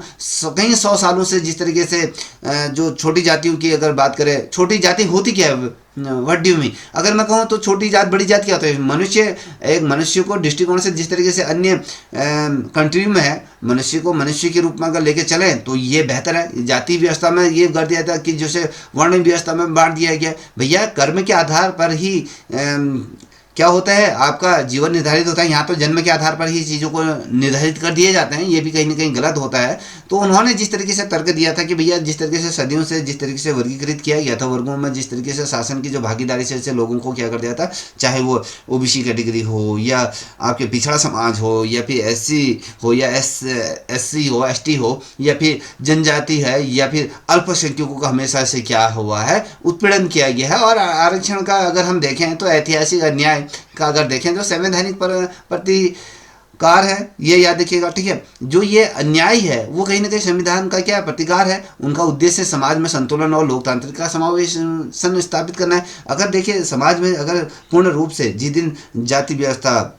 कई 100 सालों से जिस तरीके से जो छोटी जातियों की अगर बात करें, छोटी जाति होती क्या है, व्हाट डू मीन, अगर मैं कहूँ तो छोटी जात बड़ी जात क्या होता है। मनुष्य, एक मनुष्य को दृष्टिकोण से जिस तरीके से अन्य कंट्री में है, मनुष्य को मनुष्य के रूप में अगर लेके चलें तो ये बेहतर है। जाति व्यवस्था में ये कर दिया था कि जैसे वर्ण व्यवस्था में बांट दिया गया। भैया कर्म के आधार पर ही क्या होता है, आपका जीवन निर्धारित होता है। यहाँ तो जन्म के आधार पर ही चीज़ों को निर्धारित कर दिए जाते हैं, ये भी कहीं ना कहीं गलत होता है। तो उन्होंने जिस तरीके से तर्क दिया था कि भैया जिस तरीके से सदियों से जिस तरीके से वर्गीकृत किया गया था वर्गों में, जिस तरीके से शासन की जो भागीदारी से लोगों को क्या कर दिया था, चाहे वो ओबीसी कैटेगरी हो या आपके पिछड़ा समाज हो या फिर एससी हो या एससी हो, एसटी हो या फिर जनजाति है या फिर अल्पसंख्यकों का हमेशा से क्या हुआ है, उत्पीड़न किया गया है। और आरक्षण का अगर हम देखें तो ऐतिहासिक अन्याय का अगर देखें तो संवैधानिक प्रतिकार है, ये याद रखिएगा, ठीक है। जो ये अन्याय है वो कहीं ना कहीं संविधान का क्या प्रतिकार है। उनका उद्देश्य समाज में संतुलन और लोकतांत्रिक का समावेश स्थापित करना है। अगर देखिए समाज में अगर पूर्ण रूप से जिस दिन जाति व्यवस्था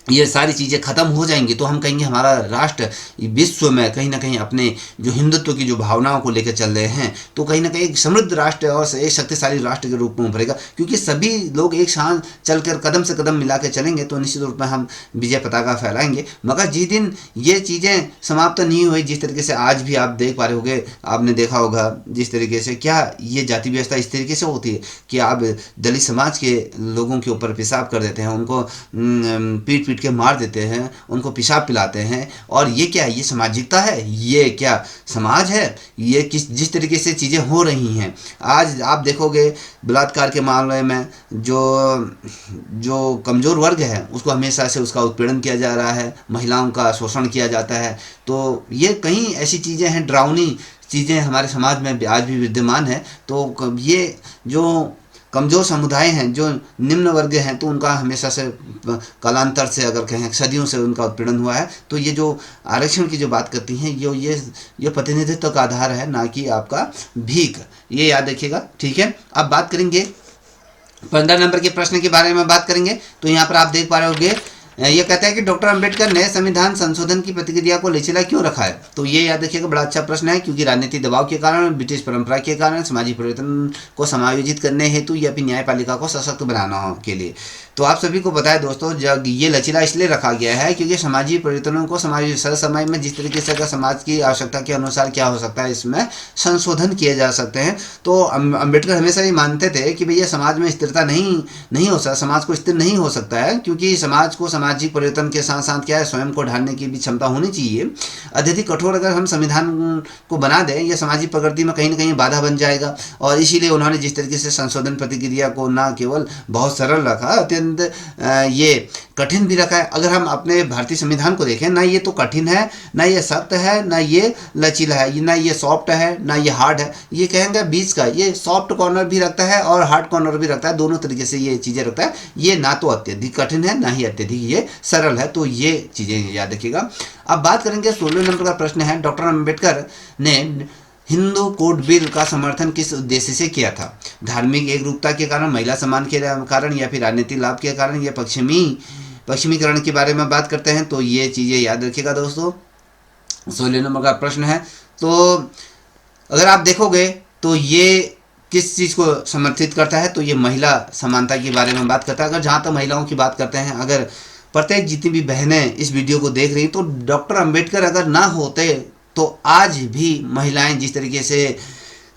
ये सारी चीज़ें ख़त्म हो जाएंगी तो हम कहेंगे हमारा राष्ट्र विश्व में कहीं ना कहीं अपने जो हिंदुत्व की जो भावनाओं को लेकर चल रहे हैं तो कहीं ना कहीं एक समृद्ध राष्ट्र और एक शक्तिशाली राष्ट्र के रूप में उभरेगा। क्योंकि सभी लोग एक साथ चलकर कदम से कदम मिला के चलेंगे तो निश्चित रूप में हम विजय पताका फहराएंगे। मगर जिस दिन ये चीज़ें समाप्त नहीं हुई, जिस तरीके से आज भी आप देख पा रहे होंगे, आपने देखा होगा जिस तरीके से क्या ये जाति व्यवस्था इस तरीके से होती है कि आप दलित समाज के लोगों के ऊपर पेशाब कर देते हैं, उनको पीट के मार देते हैं, उनको पेशाब पिलाते हैं। और ये क्या है, ये सामाजिकता है, ये क्या समाज है, ये जिस तरीके से चीज़ें हो रही हैं। आज आप देखोगे बलात्कार के मामले में जो कमज़ोर वर्ग है उसको हमेशा से उसका उत्पीड़न किया जा रहा है, महिलाओं का शोषण किया जाता है। तो ये कई ऐसी चीज़ें हैं, डरावनी चीज़ें हमारे समाज में आज भी विद्यमान है। तो ये जो कमज़ोर समुदाय हैं, जो निम्न वर्ग हैं, तो उनका हमेशा से कालांतर से अगर कहें सदियों से उनका उत्पीड़न हुआ है। तो ये जो आरक्षण की जो बात करती हैं ये प्रतिनिधित्व का आधार है, ना कि आपका भीख, ये याद रखिएगा, ठीक है। अब बात करेंगे 15 नंबर के प्रश्न के बारे में बात करेंगे। तो यहाँ पर आप देख पा रहे होंगे, ये कहता है कि डॉक्टर अंबेडकर ने संविधान संशोधन की प्रतिक्रिया को लचीला क्यों रखा है। तो ये याद रखिएगा, बड़ा अच्छा प्रश्न है। क्योंकि राजनीतिक दबाव के कारण, ब्रिटिश परंपरा के कारण, सामाजिक परिवर्तन को समायोजित करने हेतु या फिर न्यायपालिका को सशक्त बनाना के लिए। तो आप सभी को पता है दोस्तों, जब ये लचीला इसलिए रखा गया है क्योंकि सामाजिक परिवर्तनों को समायोजित समय में जिस तरीके से अगर समाज की आवश्यकता के अनुसार क्या हो सकता है, इसमें संशोधन किए जा सकते हैं। तो अंबेडकर हमेशा ये मानते थे कि भैया समाज में स्थिरता नहीं हो सकता, समाज को स्थिर नहीं हो सकता है, क्योंकि समाज को सामाजिक परिवर्तन के साथ साथ क्या है, स्वयं को ढालने की भी क्षमता होनी चाहिए। अत्यधिक कठोर अगर हम संविधान को बना दें, यह सामाजिक प्रगति में कहीं ना कहीं बाधा बन जाएगा। और इसीलिए उन्होंने जिस तरीके से संशोधन प्रतिक्रिया को न केवल बहुत सरल रखा, अत्यंत ये कठिन भी रखा है। अगर हम अपने भारतीय संविधान को देखें, ना ये तो कठिन है, ना ये सख्त है, ना ये लचीला है, ना ये सॉफ्ट है, ना ये हार्ड है, ये कहेंगे बीच का। ये सॉफ्ट कॉर्नर भी रखता है और हार्ड कॉर्नर भी रखता है, दोनों तरीके से ये चीज़ें रखता है। ये ना तो अत्यधिक कठिन है, ना ही अत्यधिक ये सरल है। तो ये चीज़ें याद रखिएगा। अब बात करेंगे 16 नंबर का प्रश्न है, डॉक्टर अम्बेडकर ने हिंदू कोड बिल का समर्थन किस उद्देश्य से किया था। धार्मिक एकरूपता के कारण, महिला सम्मान के कारण, या फिर राजनीतिक लाभ के कारण, या पश्चिमीकरण के बारे में बात करते हैं। तो ये चीज़ें याद रखिएगा दोस्तों, 16 नंबर का प्रश्न है। तो अगर आप देखोगे तो ये किस चीज़ को समर्थित करता है, तो ये महिला समानता के बारे में बात करता है। अगर जहाँ तक महिलाओं की बात करते हैं, अगर प्रत्येक जितनी भी बहनें इस वीडियो को देख रही, तो डॉक्टर अम्बेडकर अगर ना होते तो आज भी महिलाएं जिस तरीके से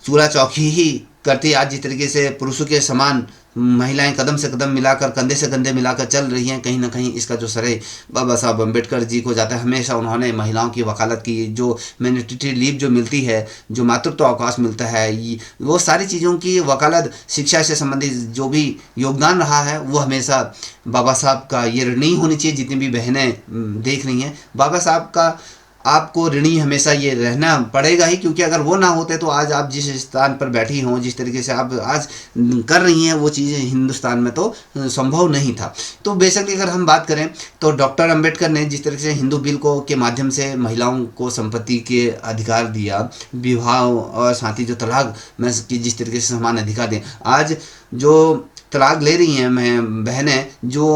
चूल्हा चौकी ही करती है। आज जिस तरीके से पुरुषों के समान महिलाएं कदम से कदम मिलाकर, कंधे से कंधे मिलाकर चल रही हैं, कहीं ना कहीं इसका जो श्रेय बाबा साहब अम्बेडकर जी को जाता है। हमेशा उन्होंने महिलाओं की वकालत की, जो मैटरनिटी लीव जो मिलती है, जो मातृत्व अवकाश मिलता है, वो सारी चीज़ों की वकालत, शिक्षा से संबंधित जो भी योगदान रहा है वो हमेशा बाबा साहब का ये ऋणी होनी चाहिए। जितनी भी बहनें देख रही हैं, बाबा साहब का आपको ऋणी हमेशा ये रहना पड़ेगा ही, क्योंकि अगर वो ना होते तो आज आप जिस स्थान पर बैठी हों, जिस तरीके से आप आज कर रही हैं, वो चीज़ें हिंदुस्तान में तो संभव नहीं था। तो बेसिकली अगर हम बात करें तो डॉक्टर अंबेडकर ने जिस तरीके से हिंदू बिल को के माध्यम से महिलाओं को संपत्ति के अधिकार दिया, विवाह और साथ ही जो तलाक में जिस तरीके से समान अधिकार दिए, आज जो तलाक ले रही हैं बहनें जो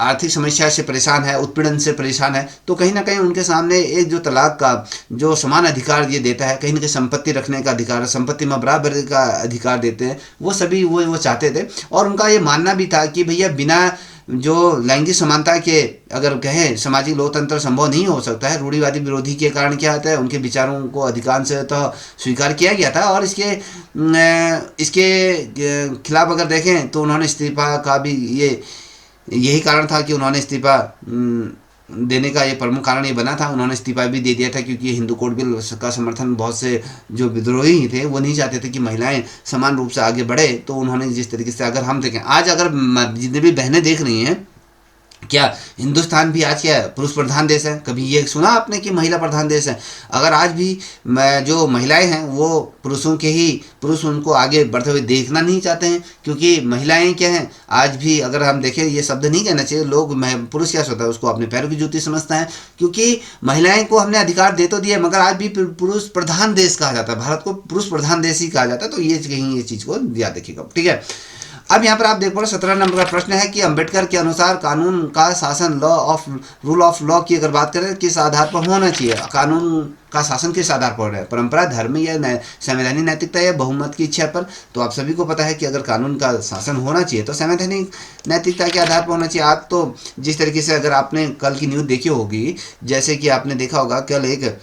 आर्थिक समस्या से परेशान है, उत्पीड़न से परेशान है, तो कहीं ना कहीं उनके सामने एक जो तलाक का जो समान अधिकार ये देता है, कहीं ना कहीं संपत्ति रखने का अधिकार, संपत्ति में बराबर का अधिकार देते हैं, वो सभी वो चाहते थे। और उनका ये मानना भी था कि भैया बिना जो लैंगिक समानता के अगर कहें सामाजिक लोकतंत्र संभव नहीं हो सकता है। रूढ़िवादी विरोधी के कारण क्या होता है, उनके विचारों को अधिकांश तो स्वीकार किया गया था, और इसके खिलाफ अगर देखें तो उन्होंने इस्तीफा का भी यही कारण था कि उन्होंने इस्तीफा देने का ये प्रमुख कारण ये बना था। उन्होंने इस्तीफा भी दे दिया था क्योंकि हिंदू कोड बिल का समर्थन बहुत से जो विद्रोही थे वो नहीं चाहते थे कि महिलाएं समान रूप से आगे बढ़े। तो उन्होंने जिस तरीके से, अगर हम देखें आज, अगर जितनी भी बहनें देख रही हैं, क्या हिंदुस्तान भी आज क्या पुरुष प्रधान देश है? कभी ये सुना आपने कि महिला प्रधान देश है? अगर आज भी जो महिलाएं हैं वो पुरुष उनको आगे बढ़ते हुए देखना नहीं चाहते हैं, क्योंकि महिलाएं क्या हैं आज भी, अगर हम देखें, ये शब्द नहीं कहना चाहिए, लोग पुरुष क्या सोचता है उसको अपने पैरों की जूती समझता है, क्योंकि महिलाएं को हमने अधिकार दे तो दिया, मगर आज भी पुरुष प्रधान देश कहा जाता है, भारत को पुरुष प्रधान देश ही कहा जाता है। तो ये कहीं ये चीज़ को याद रखिएगा, ठीक है। अब यहाँ पर आप देख पा 17 नंबर का प्रश्न है कि अंबेडकर के अनुसार कानून का शासन, रूल ऑफ लॉ की अगर बात करें किस आधार पर होना चाहिए? कानून का शासन किस आधार पर है? परंपरा, धर्म या संवैधानिक नैतिकता या बहुमत की इच्छा पर? तो आप सभी को पता है कि अगर कानून का शासन होना चाहिए तो संवैधानिक नैतिकता के आधार पर होना चाहिए। आप तो जिस तरीके से, अगर आपने कल की न्यूज़ देखी होगी, जैसे कि आपने देखा होगा कल एक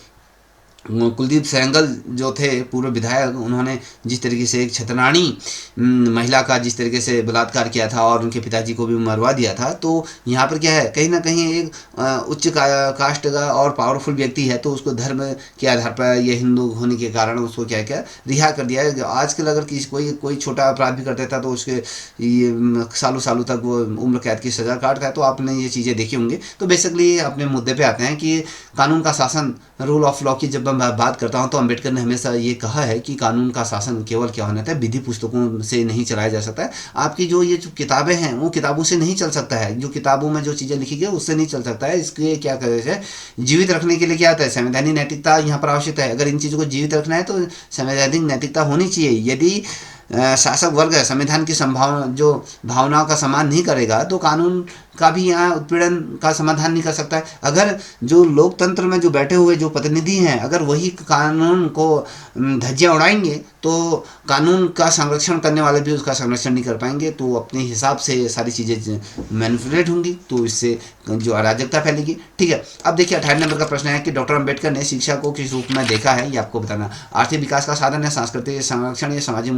कुलदीप सेंगल जो थे पूर्व विधायक, उन्होंने जिस तरीके से एक छतनानी महिला का जिस तरीके से बलात्कार किया था और उनके पिताजी को भी मरवा दिया था। तो यहाँ पर क्या है, कहीं ना कहीं एक उच्च कास्ट का और पावरफुल व्यक्ति है, तो उसको धर्म के आधार पर, ये हिंदू होने के कारण उसको क्या क्या रिहा कर दिया है। आजकल अगर कोई छोटा अपराध भी कर देता तो उसके सालों सालों तक वो उम्र कैद की सज़ा काटता है। तो आपने ये चीज़ें देखी होंगी। तो बेसिकली अपने मुद्दे पे आते हैं कि कानून का शासन, रूल ऑफ लॉ की जब मैं बात करता हूं तो अंबेडकर ने हमेशा ये कहा है कि कानून का शासन केवल क्या होना चाहिए, विधि पुस्तकों से नहीं चलाया जा सकता है। आपकी जो किताबें हैं वो किताबों से नहीं चल सकता है, जो किताबों में जो चीज़ें लिखी गई उससे नहीं चल सकता है। इसके क्या करें, जीवित रखने के लिए क्या होता है, संवैधानिक नैतिकता यहाँ पर आवश्यक है। अगर इन चीज़ों को जीवित रखना है तो संवैधानिक नैतिकता होनी चाहिए। यदि शासक वर्ग संविधान की भावनाओं का सम्मान नहीं करेगा तो कानून का भी यहाँ उत्पीड़न का समाधान नहीं कर सकता है। अगर जो लोकतंत्र में जो बैठे हुए जो प्रतिनिधि हैं, अगर वही कानून को धज्जियाँ उड़ाएंगे तो कानून का संरक्षण करने वाले भी उसका संरक्षण नहीं कर पाएंगे। तो अपने हिसाब से सारी चीज़ें मैनिपुलेट होंगी, तो इससे जो अराजकता फैलेगी। ठीक है, अब देखिए 18 नंबर का प्रश्न है कि डॉक्टर अंबेडकर ने शिक्षा को किस रूप में देखा है, ये आपको बताना। आर्थिक विकास का साधन है, सांस्कृतिक संरक्षण या सामाजिक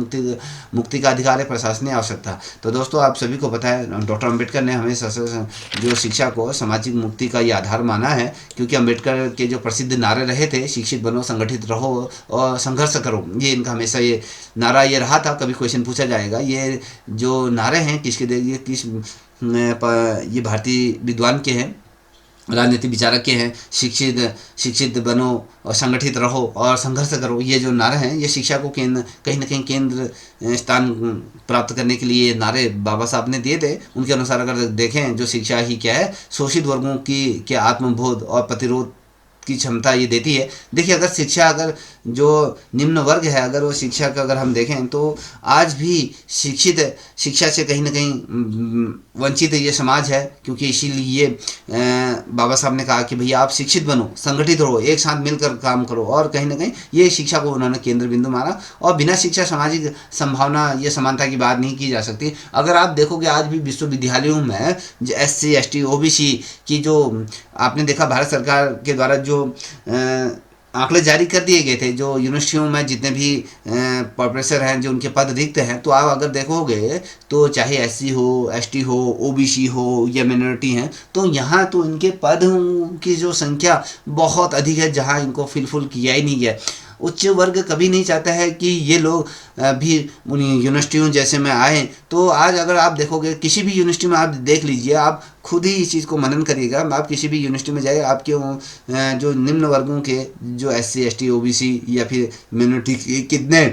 मुक्ति का अधिकार है, प्रशासनिक आवश्यकता। तो दोस्तों आप सभी को पता है डॉक्टर अंबेडकर ने हमेशा जो शिक्षा को सामाजिक मुक्ति का ये आधार माना है, क्योंकि अंबेडकर के जो प्रसिद्ध नारे रहे थे, शिक्षित बनो, संगठित रहो और संघर्ष करो, ये इनका हमेशा ये नारा ये रहा था। कभी क्वेश्चन पूछा जाएगा ये जो नारे हैं किसके ये भारतीय विद्वान के हैं, राजनीतिक विचारक के हैं। शिक्षित बनो और संगठित रहो और संघर्ष करो, ये जो नारे हैं ये शिक्षा को कहीं ना कहीं केंद्र स्थान प्राप्त करने के लिए नारे बाबा साहब ने दिए थे। उनके अनुसार अगर देखें जो शिक्षा ही क्या है, शोषित वर्गों की आत्मबोध और प्रतिरोध की क्षमता ये देती है। देखिए अगर शिक्षा, अगर जो निम्न वर्ग है, अगर वो शिक्षा का अगर हम देखें तो आज भी शिक्षा से कहीं ना कहीं वंचित ये समाज है, क्योंकि इसीलिए बाबा साहब ने कहा कि भैया आप शिक्षित बनो, संगठित रहो, एक साथ मिलकर काम करो, और कहीं ना कहीं ये शिक्षा को उन्होंने केंद्र बिंदु माना। और बिना शिक्षा सामाजिक संभावना ये समानता की बात नहीं की जा सकती। अगर आप देखोगे आज भी विश्वविद्यालयों में SC ST OBC की जो आपने देखा भारत सरकार के द्वारा जो आंकड़े जारी कर दिए गए थे जो यूनिवर्सिटियों में जितने भी प्रोफेसर हैं जो उनके पद रिक्त हैं, तो आप अगर देखोगे तो चाहे एससी हो, एसटी हो, ओबीसी हो या मिनोरिटी हैं, तो यहाँ तो इनके पद की जो संख्या बहुत अधिक है जहाँ इनको फिलफुल किया ही नहीं गया। उच्च वर्ग कभी नहीं चाहता है कि ये लोग भी उन यूनिवर्सिटियों जैसे में आए। तो आज अगर आप देखोगे किसी भी यूनिवर्सिटी में, आप देख लीजिए, आप खुद ही इस चीज़ को मनन करिएगा, आप किसी भी यूनिवर्सिटी में जाइए, आपके जो निम्न वर्गों के जो एससी, एसटी, ओबीसी या फिर मिनोरिटी के कितने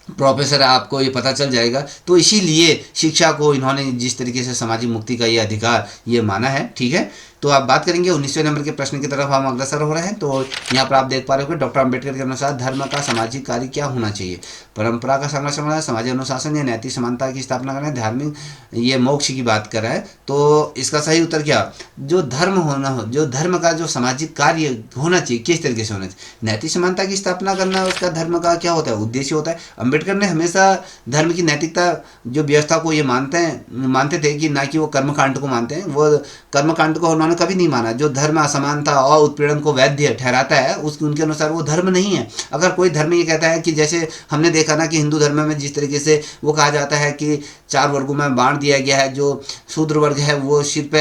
प्रोफेसर है आपको ये पता चल जाएगा। तो इसीलिए शिक्षा को इन्होंने जिस तरीके से सामाजिक मुक्ति का ये अधिकार ये माना है, ठीक है। तो आप बात करेंगे 19वें नंबर के प्रश्न की तरफ हम अग्रसर हो रहे हैं। तो यहाँ पर आप देख पा रहे हो डॉक्टर अंबेडकर के अनुसार धर्म का सामाजिक कार्य क्या होना चाहिए? परंपरा का संरक्षण, सामाजिक अनुशासन या नैतिक समानता की स्थापना करना, धार्मिक ये मोक्ष की बात कर रहा है। तो इसका सही उत्तर क्या? जो धर्म होना हो, जो धर्म का जो सामाजिक कार्य होना चाहिए किस तरीके से होना चाहिए? नैतिक समानता की स्थापना करना उसका धर्म का क्या होता है? उद्देश्य होता है। अम्बेडकर ने हमेशा धर्म की नैतिकता जो व्यवस्था को ये मानते थे कि ना कि वो कर्मकांड को मानते हैं। वो कर्मकांड को उन्होंने कभी नहीं माना। जो धर्म असमानता और उत्पीड़न को वैध ठहराता है उनके अनुसार वो धर्म नहीं है। अगर कोई धर्म ये कहता है कि जैसे हमने देखा ना कि हिंदू धर्म में जिस तरीके से वो कहा जाता है कि 4 वर्गों में बांट दिया गया है, जो शूद्र वर्ग है वो सिर्फ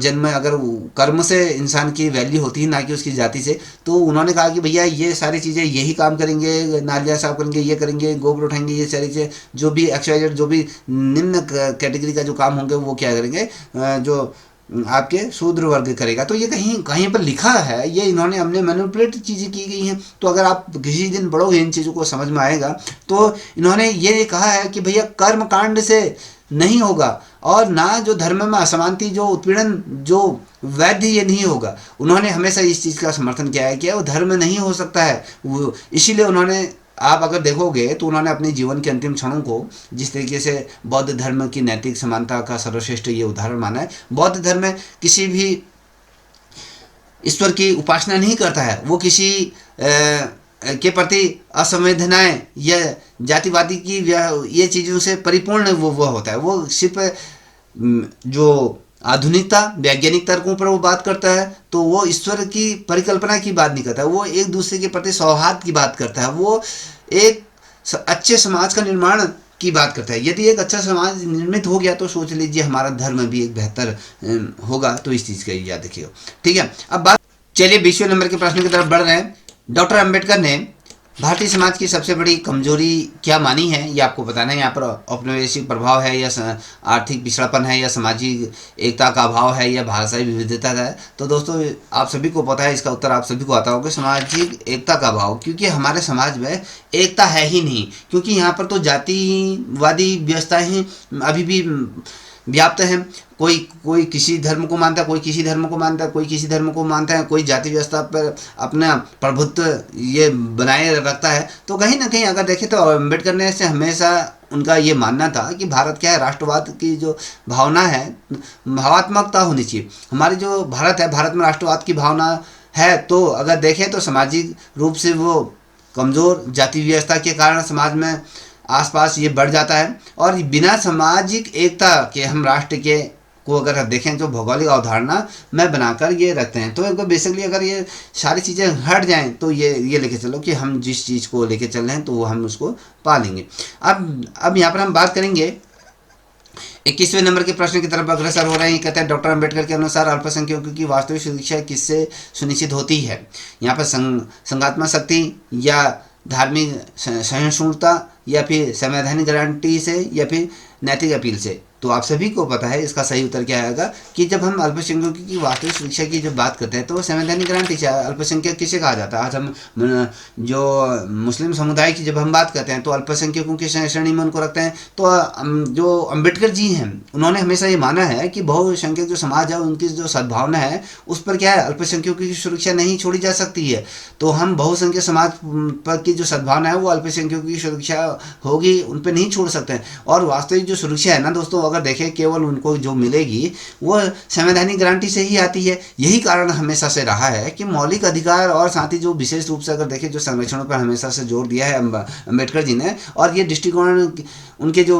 जन्म अगर कर्म से इंसान की वैल्यू होती है ना कि उसकी जाति से। तो उन्होंने कहा कि भैया ये सारी चीज़ें यही काम करेंगे, नालियाँ साफ करेंगे, ये करेंगे, गोबर उठाएंगे, ये सारी चीज़ें जो भी XYZ जो भी निम्न कैटेगरी का जो काम होंगे वो क्या करेंगे, जो आपके शूद्र वर्ग करेगा। तो ये कहीं कहीं पर लिखा है, ये इन्होंने हमने मैनिपुलेट चीज़ें की गई हैं। तो अगर आप किसी दिन बढ़ोगे इन चीज़ों को समझ में आएगा। तो इन्होंने ये कहा है कि भैया कर्म कांड से नहीं होगा और ना जो धर्म में असमानती जो उत्पीड़न जो वैध ये नहीं होगा। उन्होंने हमेशा इस चीज़ का समर्थन किया है कि वो धर्म नहीं हो सकता है। वो इसीलिए उन्होंने, आप अगर देखोगे तो उन्होंने अपने जीवन के अंतिम क्षणों को जिस तरीके से बौद्ध धर्म की नैतिक समानता का सर्वश्रेष्ठ ये उदाहरण माना है। बौद्ध धर्म में किसी भी ईश्वर की उपासना नहीं करता है, वो किसी के प्रति असंवेदनाएं या जातिवादी की ये चीज़ों से परिपूर्ण वो होता है। वो सिर्फ जो आधुनिकता वैज्ञानिक तर्कों पर वो बात करता है। तो वो ईश्वर की परिकल्पना की बात नहीं करता, वो एक दूसरे के प्रति सौहार्द की बात करता है, वो एक अच्छे समाज का निर्माण की बात करता है। यदि एक अच्छा समाज निर्मित हो गया तो सोच लीजिए हमारा धर्म भी एक बेहतर होगा। तो इस चीज़ का याद रखिएगा, ठीक है। अब बात चलिए 20वें नंबर के प्रश्न की तरफ बढ़ रहे हैं। डॉक्टर अंबेडकर ने भारतीय समाज की सबसे बड़ी कमजोरी क्या मानी है, ये आपको बताना है। यहाँ पर औपनिवेशिक प्रभाव है या आर्थिक पिछड़ापन है या सामाजिक एकता का अभाव है या भाषाई विविधता है। तो दोस्तों आप सभी को पता है, इसका उत्तर आप सभी को आता होगा, सामाजिक एकता का अभाव। क्योंकि हमारे समाज में एकता है ही नहीं, क्योंकि यहाँ पर तो जातिवादी व्यवस्थाएँ अभी भी व्याप्त हैं। कोई किसी धर्म को मानता है, कोई किसी धर्म को मानता है, कोई किसी धर्म को मानता है, कोई जाति व्यवस्था पर अपना प्रभुत्व ये बनाए रखता है। तो कहीं ना कहीं अगर देखें तो अम्बेडकर ने से हमेशा उनका ये मानना था कि भारत क्या है, राष्ट्रवाद की जो भावना है, भावात्मकता होनी चाहिए। हमारी जो भारत है, भारत में राष्ट्रवाद की भावना है। तो अगर देखें तो सामाजिक रूप से वो कमज़ोर, जाति व्यवस्था के कारण समाज में आसपास ये बढ़ जाता है। और बिना सामाजिक एकता के हम राष्ट्र के को अगर देखें तो भौगोलिक अवधारणा में बनाकर ये रखते हैं। तो बेसिकली अगर ये सारी चीज़ें हट जाएं तो ये लेके चलो कि हम जिस चीज़ को लेके चल रहे हैं तो वो हम उसको पा लेंगे। अब यहाँ पर हम बात करेंगे 21वें नंबर के प्रश्न की तरफ अग्रसर हो रहे हैं। कहते हैं डॉक्टर अंबेडकर के अनुसार अल्पसंख्यकों की वास्तविक सुरक्षा किससे सुनिश्चित होती है? यहाँ पर संघात्मक शक्ति या धार्मिक सहिष्णुता या फिर संवैधानिक गारंटी से या फिर नैतिक अपील से। तो आप सभी को पता है इसका सही उत्तर क्या आएगा कि जब हम अल्पसंख्यकों की वास्तविक सुरक्षा की जब बात करते हैं तो संवैधानिक गारंटी से अल्पसंख्यक किसे कहा जाता है? आज हम जो मुस्लिम समुदाय की जब हम बात करते हैं तो अल्पसंख्यकों की श्रेणी में उनको रखते हैं। तो जो अम्बेडकर जी हैं उन्होंने हमेशा ये माना है कि बहुसंख्यक जो समाज है उनकी जो सद्भावना है उस पर क्या है, अल्पसंख्यकों की सुरक्षा नहीं छोड़ी जा सकती है। तो हम बहुसंख्यक समाज पर की जो सद्भावना है वो अल्पसंख्यकों की सुरक्षा होगी, उन पर नहीं छोड़ सकते हैं। और वास्तविक जो सुरक्षा है ना दोस्तों, अगर देखें केवल उनको जो मिलेगी वो संवैधानिक गारंटी से ही आती है। यही कारण हमेशा से रहा है कि मौलिक अधिकार और साथ ही जो विशेष रूप से अगर देखें जो संरक्षण पर हमेशा से जोर दिया है अम्बेडकर जी ने। और ये दृष्टिकोण उनके जो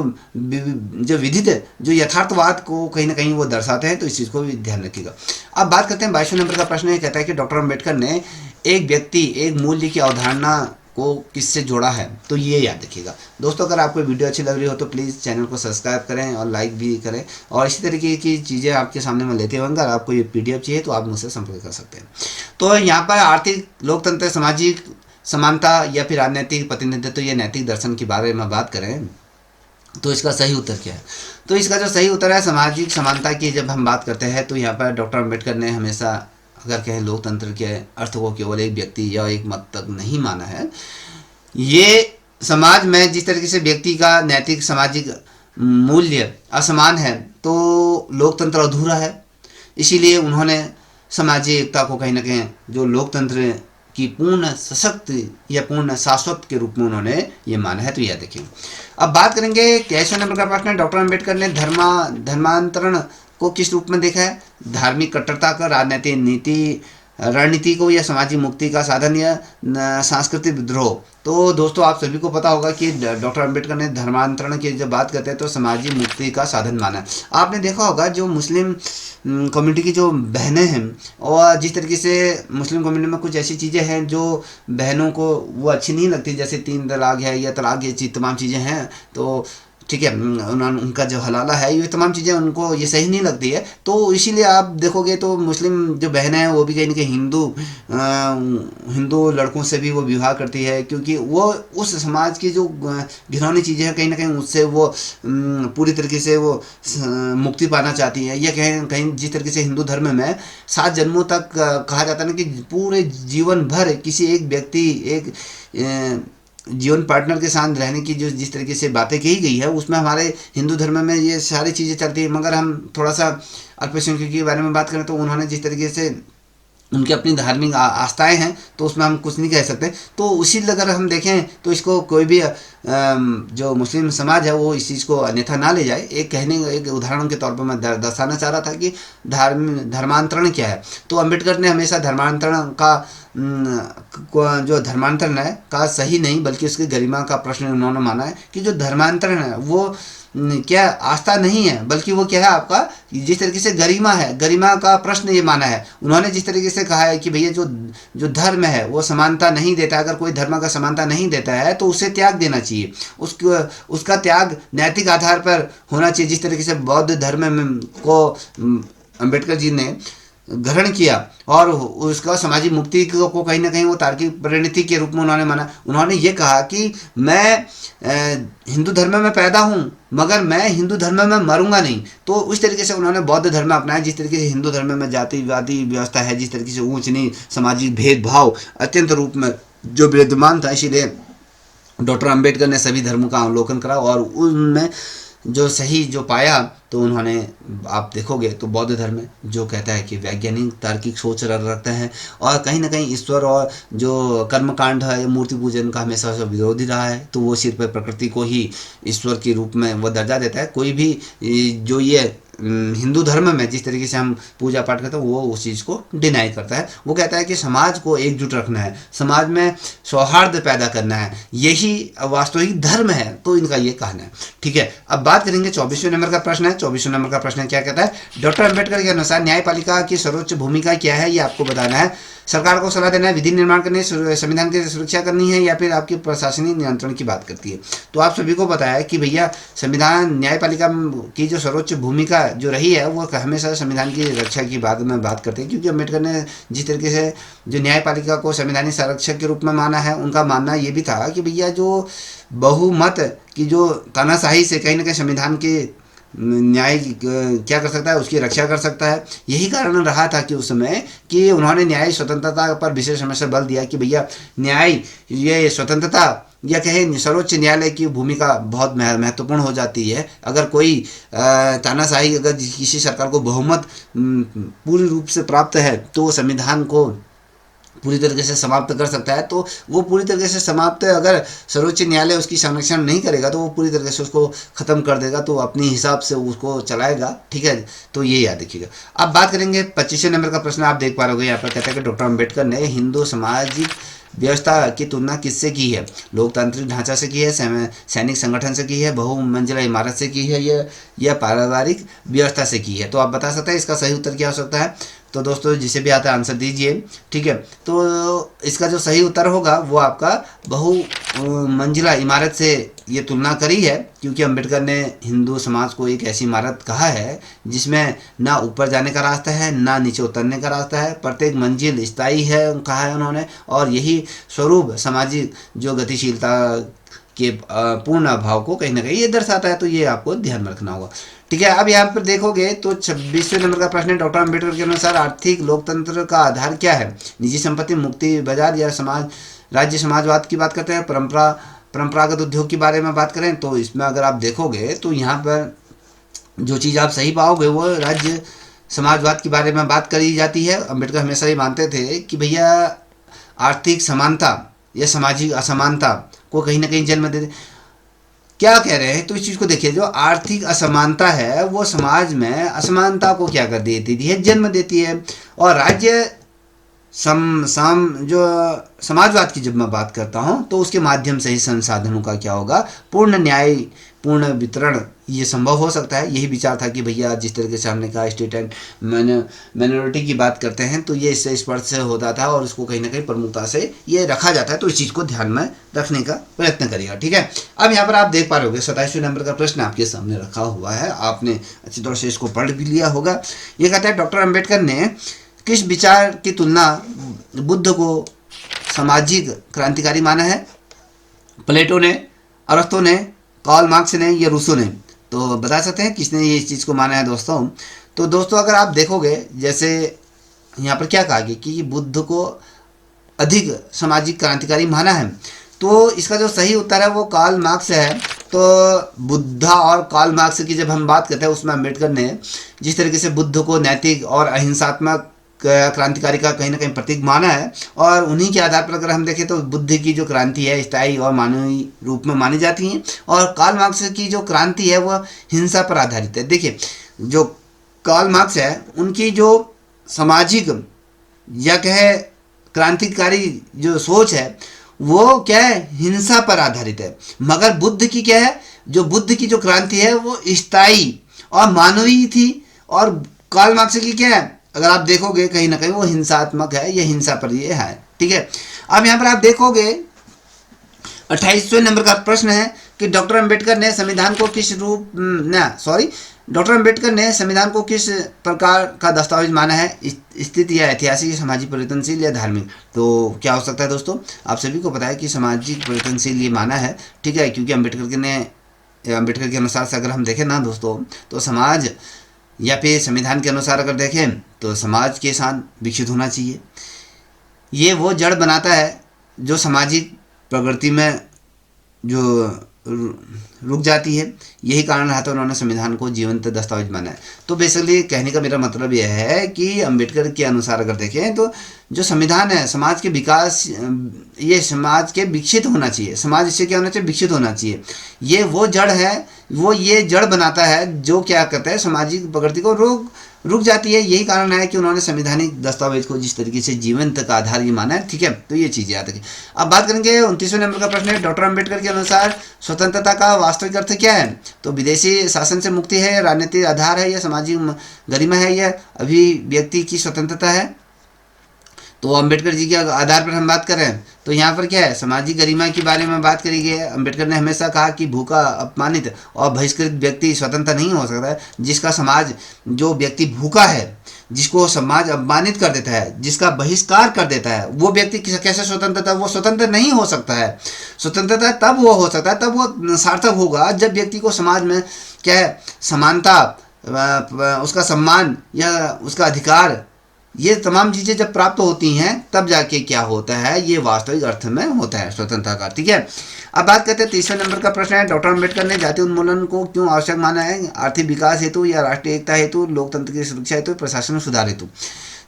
विधित जो यथार्थवाद को कहीं ना कहीं वो दर्शाते हैं। तो इस चीज़ को भी ध्यान रखिएगा। अब बात करते हैं 22वें नंबर का प्रश्न। ये कहता है कि डॉक्टर अम्बेडकर ने एक व्यक्ति एक मूल्य की अवधारणा को किससे जोड़ा है, तो ये याद रखिएगा। दोस्तों अगर आपको वीडियो अच्छी लग रही हो तो प्लीज़ चैनल को सब्सक्राइब करें और लाइक भी करें, और इसी तरीके की चीज़ें आपके सामने मैं लेते होंगे। अगर आपको ये PDF चाहिए तो आप मुझसे संपर्क कर सकते हैं। तो यहाँ पर आर्थिक लोकतंत्र, सामाजिक समानता या फिर राजनीतिक प्रतिनिधित्व, ये नैतिक दर्शन के बारे में बात करें तो इसका सही उत्तर क्या है? तो इसका जो सही उत्तर है, सामाजिक समानता की जब हम बात करते हैं तो यहाँ पर डॉक्टर अम्बेडकर ने हमेशा, अगर कहें, लोकतंत्र के अर्थ को केवल एक व्यक्ति या एक मत तक नहीं माना है। ये समाज में जिस तरीके से व्यक्ति का नैतिक सामाजिक मूल्य असमान है तो लोकतंत्र अधूरा है। इसीलिए उन्होंने सामाजिक एकता को कहीं ना कहीं जो लोकतंत्र की पूर्ण सशक्त या पूर्ण शाश्वत के रूप में उन्होंने ये माना है। तो यह देखिए, अब बात करेंगे 23वें नंबर का प्रश्न है, डॉक्टर अम्बेडकर ने धर्मांतरण को किस रूप में देखा है? धार्मिक कट्टरता का, राजनीतिक रणनीति को, या सामाजिक मुक्ति का साधन, या सांस्कृतिक विद्रोह? तो दोस्तों आप सभी को पता होगा कि डॉक्टर अम्बेडकर ने धर्मांतरण की जब बात करते हैं तो सामाजिक मुक्ति का साधन माना है। आपने देखा होगा जो मुस्लिम कम्युनिटी की जो बहनें हैं, और जिस तरीके से मुस्लिम कम्युनिटी में कुछ ऐसी चीज़ें हैं जो बहनों को वो अच्छी नहीं लगती, जैसे 3 तलाक है या तलाक, ये तमाम चीज़ें हैं, तो ठीक है, उनका जो हलाला है, ये तमाम चीज़ें उनको ये सही नहीं लगती है। तो इसीलिए आप देखोगे तो मुस्लिम जो बहनें हैं वो भी कहीं ना कहीं हिंदू लड़कों से भी वो विवाह करती है, क्योंकि वो उस समाज की जो घिनौनी चीज़ें हैं कहीं ना कहीं उससे वो पूरी तरीके से वो मुक्ति पाना चाहती है। या कहीं कहीं जिस तरीके से हिंदू धर्म में 7 जन्मों तक कहा जाता है ना कि पूरे जीवन भर किसी एक व्यक्ति, एक जीवन पार्टनर के साथ रहने की जो जिस तरीके से बातें कही गई है, उसमें हमारे हिंदू धर्म में ये सारी चीज़ें चलती है। मगर हम थोड़ा सा अल्पसंख्यकों के बारे में बात करें तो उन्होंने जिस तरीके से उनकी अपनी धार्मिक आस्थाएं हैं तो उसमें हम कुछ नहीं कह सकते। तो उसी अगर हम देखें तो इसको कोई भी जो मुस्लिम समाज है वो इस चीज़ को अन्यथा ना ले जाए। एक उदाहरण के तौर पर मैं दर्शाना चाह रहा था कि धर्मांतरण क्या है। तो अम्बेडकर ने हमेशा धर्मांतरण का जो धर्मांतरण है का सही नहीं बल्कि उसकी गरिमा का प्रश्न उन्होंने माना है कि जो धर्मांतरण है वो क्या आस्था नहीं है, बल्कि वो क्या है, आपका जिस तरीके से गरिमा है, गरिमा का प्रश्न ये माना है। उन्होंने जिस तरीके से कहा है कि भैया जो धर्म है वो समानता नहीं देता, अगर कोई धर्म का समानता नहीं देता है तो उसे त्याग देना चाहिए, उसका त्याग नैतिक आधार पर होना चाहिए। जिस तरीके से बौद्ध धर्म को अम्बेडकर जी ने ग्रहण किया और उसका सामाजिक मुक्ति को कहीं ना कहीं वो तार्किक परिणति के रूप में उन्होंने माना। उन्होंने ये कहा कि मैं हिंदू धर्म में पैदा हूँ मगर मैं हिंदू धर्म में मरूंगा नहीं। तो उस तरीके से उन्होंने बौद्ध धर्म अपनाया। जिस तरीके से हिंदू धर्म में जातिवादी व्यवस्था है, जिस तरीके से ऊंच नीच, सामाजिक भेदभाव अत्यंत रूप में जो विद्यमान था, इसीलिए डॉक्टर अम्बेडकर ने सभी धर्मों का अवलोकन करा और उनमें जो सही जो पाया तो उन्होंने, आप देखोगे तो बौद्ध धर्म जो कहता है कि वैज्ञानिक तार्किक सोच रखता है और कहीं ना कहीं ईश्वर और जो कर्मकांड है, मूर्ति पूजन का हमेशा से विरोधी रहा है। तो वो सिर्फ प्रकृति को ही ईश्वर के रूप में वो दर्जा देता है। कोई भी जो ये हिंदू धर्म में जिस तरीके से हम पूजा पाठ करते हैं वो उस चीज़ को डिनाई करता है। वो कहता है कि समाज को एकजुट रखना है, समाज में सौहार्द पैदा करना है, यही वास्तविक धर्म है। तो इनका ये कहना है। ठीक है, अब बात करेंगे 24वें नंबर का प्रश्न है। 24वें नंबर का प्रश्न क्या कहता है? डॉक्टर अम्बेडकर के अनुसार न्यायपालिका की सर्वोच्च भूमिका क्या है, ये आपको बताना है। सरकार को सलाह देना है, विधि निर्माण करने, संविधान की सुरक्षा करनी है, या फिर आपकी प्रशासनिक नियंत्रण की बात करती है। तो आप सभी को पता है कि भैया संविधान, न्यायपालिका की जो सर्वोच्च भूमिका जो रही है वो हमेशा संविधान की रक्षा की बात करते हैं, क्योंकि अम्बेडकर ने जिस तरीके से जो न्यायपालिका को संवैधानिक संरक्षक के रूप में माना है, उनका मानना ये भी था कि भैया जो बहुमत की जो तानाशाही से कहीं ना कहीं संविधान के न्याय क्या कर सकता है, उसकी रक्षा कर सकता है। यही कारण रहा था कि उस समय कि उन्होंने न्याय स्वतंत्रता पर विशेष हमेशा बल दिया कि भैया न्याय, ये स्वतंत्रता या कहें सर्वोच्च न्यायालय की भूमिका बहुत महत्वपूर्ण हो जाती है। अगर कोई तानाशाही, अगर किसी सरकार को बहुमत पूरी रूप से प्राप्त है तो संविधान को पूरी तरीके से समाप्त कर सकता है। तो वो पूरी तरीके से समाप्त, अगर सर्वोच्च न्यायालय उसकी संरक्षण नहीं करेगा तो वो पूरी तरीके से उसको ख़त्म कर देगा, तो अपने हिसाब से उसको चलाएगा। ठीक है, तो ये याद रखिएगा। अब बात करेंगे 25वें नंबर का प्रश्न। आप देख पा रहे हो यहाँ पर कहता है कि डॉक्टर अम्बेडकर ने हिंदू सामाजिक व्यवस्था की तुलना किससे की है? लोकतांत्रिक ढांचा से की है, सैनिक संगठन से की है, बहुमंजिला इमारत से की है, या पारिवारिक व्यवस्था से की है? तो आप बता सकते हैं इसका सही उत्तर क्या हो सकता है? तो दोस्तों जिसे भी आता है आंसर दीजिए, ठीक है। तो इसका जो सही उत्तर होगा वो आपका बहु मंजिला इमारत से ये तुलना करी है, क्योंकि अंबेडकर ने हिंदू समाज को एक ऐसी इमारत कहा है जिसमें ना ऊपर जाने का रास्ता है ना नीचे उतरने का रास्ता है, प्रत्येक मंजिल स्थायी है कहा है उन्होंने, और यही स्वरूप सामाजिक जो गतिशीलता के पूर्ण अभाव को कहीं ना कहीं ये दर्शाता है। तो ये आपको ध्यान में रखना होगा, ठीक है। अब यहाँ पर देखोगे तो 26वें नंबर का प्रश्न है, डॉक्टर अंबेडकर के अनुसार आर्थिक लोकतंत्र का आधार क्या है? निजी संपत्ति, मुक्ति बाजार या समाज राज्य समाजवाद की बात करते हैं, परंपरागत उद्योग के बारे में बात करें तो इसमें अगर आप देखोगे तो यहाँ पर जो चीज़ आप सही पाओगे वो राज्य समाजवाद के बारे में बात करी जाती है। अंबेडकर हमेशा ये मानते थे कि भैया आर्थिक समानता या सामाजिक असमानता को कहीं ना कहीं जन्म देते। क्या कह रहे हैं तो इस चीज़ को देखिए, जो आर्थिक असमानता है वो समाज में असमानता को क्या कर देती है, जन्म देती है। और राज्य जो समाजवाद की जब मैं बात करता हूँ तो उसके माध्यम से ही संसाधनों का क्या होगा, पूर्ण न्याय पूर्ण वितरण ये संभव हो सकता है। यही विचार था कि भैया जिस तरीके से हमने कहा स्टेट एंड माइनॉरिटी की बात करते हैं तो ये इससे स्पर्श होता था और उसको कहीं ना कहीं प्रमुखता से ये रखा जाता है। तो इस चीज़ को ध्यान में रखने का प्रयत्न करिएगा, ठीक है। अब यहाँ पर आप देख पा रहे होगे 27वें नंबर का प्रश्न आपके सामने रखा हुआ है, आपने अच्छी तरह से इसको पढ़ भी लिया होगा। ये कहता है डॉक्टर अम्बेडकर ने किस विचार की तुलना बुद्ध को सामाजिक क्रांतिकारी माना है? प्लेटो ने, अरस्तु ने, कार्ल मार्क्स ने या रूसो ने? तो बता सकते हैं किसने ये इस चीज़ को माना है दोस्तों? तो दोस्तों अगर आप देखोगे जैसे यहाँ पर क्या कहा गया कि बुद्ध को अधिक सामाजिक क्रांतिकारी माना है, तो इसका जो सही उत्तर है वो कार्ल मार्क्स है। तो बुद्धा और कार्ल मार्क्स की जब हम बात करते हैं उसमें अम्बेडकर ने जिस तरीके से बुद्ध को नैतिक और अहिंसात्मक क्रांतिकारी का कहीं ना कहीं प्रतीक माना है, और उन्हीं के आधार पर अगर हम देखें तो बुद्ध की जो क्रांति है स्थायी और मानवीय रूप में मानी जाती है, और कार्ल मार्क्स की जो क्रांति है वह हिंसा पर आधारित है। देखिए जो कार्ल मार्क्स है उनकी जो सामाजिक या कहे क्रांतिकारी जो सोच है वो क्या है, हिंसा पर आधारित है, मगर बुद्ध की क्या है, जो बुद्ध की जो क्रांति है वो स्थायी और मानवीय थी, और कार्ल मार्क्स की क्या है अगर आप देखोगे कहीं ना कहीं वो हिंसात्मक है, ये हिंसा पर ये है, ठीक है। अब यहाँ पर आप देखोगे 28वें नंबर का प्रश्न है कि डॉक्टर अंबेडकर ने संविधान को किस डॉक्टर अंबेडकर ने संविधान को किस प्रकार का दस्तावेज माना है? स्थिति या ऐतिहासिक, सामाजिक, परिवर्तनशील या धार्मिक? तो क्या हो सकता है दोस्तों, आप सभी को पता है कि सामाजिक परिवर्तनशील ये माना है, ठीक है, क्योंकि अंबेडकर के अनुसार से अगर हम देखें ना दोस्तों तो समाज या फिर संविधान के अनुसार अगर देखें तो समाज के साथ विकसित होना चाहिए। ये वो जड़ बनाता है जो सामाजिक प्रगति में जो रुक जाती है। यही कारण रहा था उन्होंने संविधान को जीवंत दस्तावेज माना है। तो बेसिकली कहने का मेरा मतलब यह है कि अंबेडकर के अनुसार अगर देखें तो जो संविधान है समाज के विकास, ये समाज के विकसित होना चाहिए, समाज इससे क्या होना चाहिए, विकसित होना चाहिए। ये वो जड़ है, वो ये जड़ बनाता है जो क्या करता है सामाजिक प्रगति को रुक जाती है। यही कारण है कि उन्होंने संवैधानिक दस्तावेज को जिस तरीके से जीवंत का आधार ये माना है, ठीक है। तो ये चीज़ याद रखिए। अब बात करेंगे 29वें नंबर का प्रश्न है, डॉक्टर अंबेडकर के अनुसार स्वतंत्रता का वास्तविक अर्थ क्या है? तो विदेशी शासन से मुक्ति है, राजनीतिक आधार है, या सामाजिक गरिमा है, या अभिव्यक्ति की स्वतंत्रता है? तो अंबेडकर जी के आधार पर हम बात करें तो यहाँ पर क्या है, सामाजिक गरिमा के बारे में बात करी गई है। अंबेडकर ने हमेशा कहा कि भूखा, अपमानित और बहिष्कृत व्यक्ति स्वतंत्र नहीं हो सकता है। जिसका समाज, जो व्यक्ति भूखा है, जिसको समाज अपमानित कर देता है, जिसका बहिष्कार कर देता है, वो व्यक्ति कैसे स्वतंत्रता, वो स्वतंत्र नहीं हो सकता है। स्वतंत्रता तब वो हो सकता है, तब वो सार्थक होगा जब व्यक्ति को समाज में क्या है, समानता, उसका सम्मान या उसका अधिकार, ये तमाम चीज़ें जब प्राप्त होती हैं तब जाके क्या होता है, ये वास्तविक अर्थ में होता है स्वतंत्रता का, ठीक है। अब बात करते हैं 30वें नंबर का प्रश्न है, डॉक्टर अंबेडकर ने जाति उन्मूलन को क्यों आवश्यक माना है? आर्थिक विकास हेतु, या राष्ट्रीय एकता हेतु, लोकतंत्र की सुरक्षा हेतु, प्रशासन में सुधार हेतु?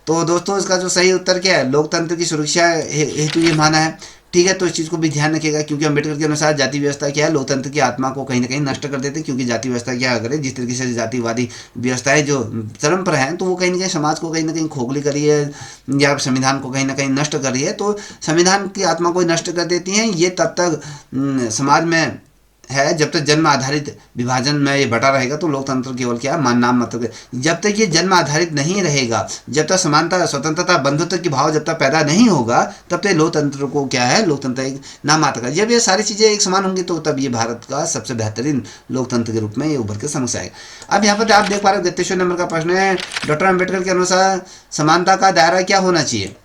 तो दोस्तों इसका जो सही उत्तर क्या है, लोकतंत्र की सुरक्षा हेतु ये माना है, ठीक है। तो इस चीज़ को भी ध्यान रखिएगा, क्योंकि अंबेडकर के अनुसार जाति व्यवस्था क्या है, लोकतंत्र की आत्मा को कहीं ना कहीं नष्ट कर देते हैं। क्योंकि जाति व्यवस्था क्या करे, जिस तरीके से जातिवादी व्यवस्थाएं जो चरम पर हैं, तो वो कहीं ना कहीं समाज को कहीं ना कहीं खोखली करी है, या संविधान को कहीं ना कहीं नष्ट करी है। तो संविधान की आत्मा को नष्ट कर देती हैं। ये तब तक समाज में है, जब तक जन्म आधारित विभाजन में ये बटा रहेगा तो लोकतंत्र केवल क्या है, मान नाम मतलब। जब तक ये जन्म आधारित नहीं रहेगा, जब तक समानता, स्वतंत्रता, बंधुत्व की भाव जब तक पैदा नहीं होगा, तब तक लोकतंत्र को क्या है, लोकतंत्र एक नाम मात्र का। जब ये सारी चीज़ें एक समान होंगी तो तब ये भारत का सबसे बेहतरीन लोकतंत्र के रूप में ये उभर के समझ आएगा। अब यहाँ पर आप देख पा रहे हो 33वें नंबर का प्रश्न है, डॉक्टर अम्बेडकर के अनुसार समानता का दायरा क्या होना चाहिए?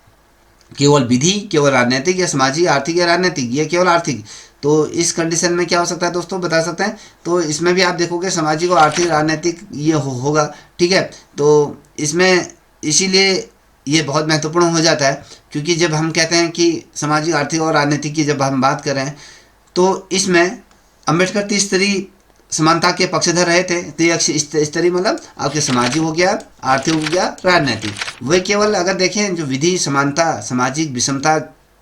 केवल विधि, केवल राजनीतिक, या सामाजिक, आर्थिक या राजनीतिक, या केवल आर्थिक। तो इस कंडीशन में क्या हो सकता है दोस्तों, बता सकते हैं। तो इसमें भी आप देखोगे सामाजिक और आर्थिक, राजनीतिक ये होगा, ठीक है। तो इसमें इसीलिए ये बहुत महत्वपूर्ण हो जाता है, क्योंकि जब हम कहते हैं कि सामाजिक, आर्थिक और राजनीतिक की जब हम बात कर रहे हैं, तो इसमें अम्बेडकर तीसरी समानता के पक्षधर रहे थे। तो ये स्तरीय मतलब आपके सामाजिक हो गया, आर्थिक हो गया, राजनीतिक। वे केवल अगर देखें जो विधि समानता सामाजिक विषमता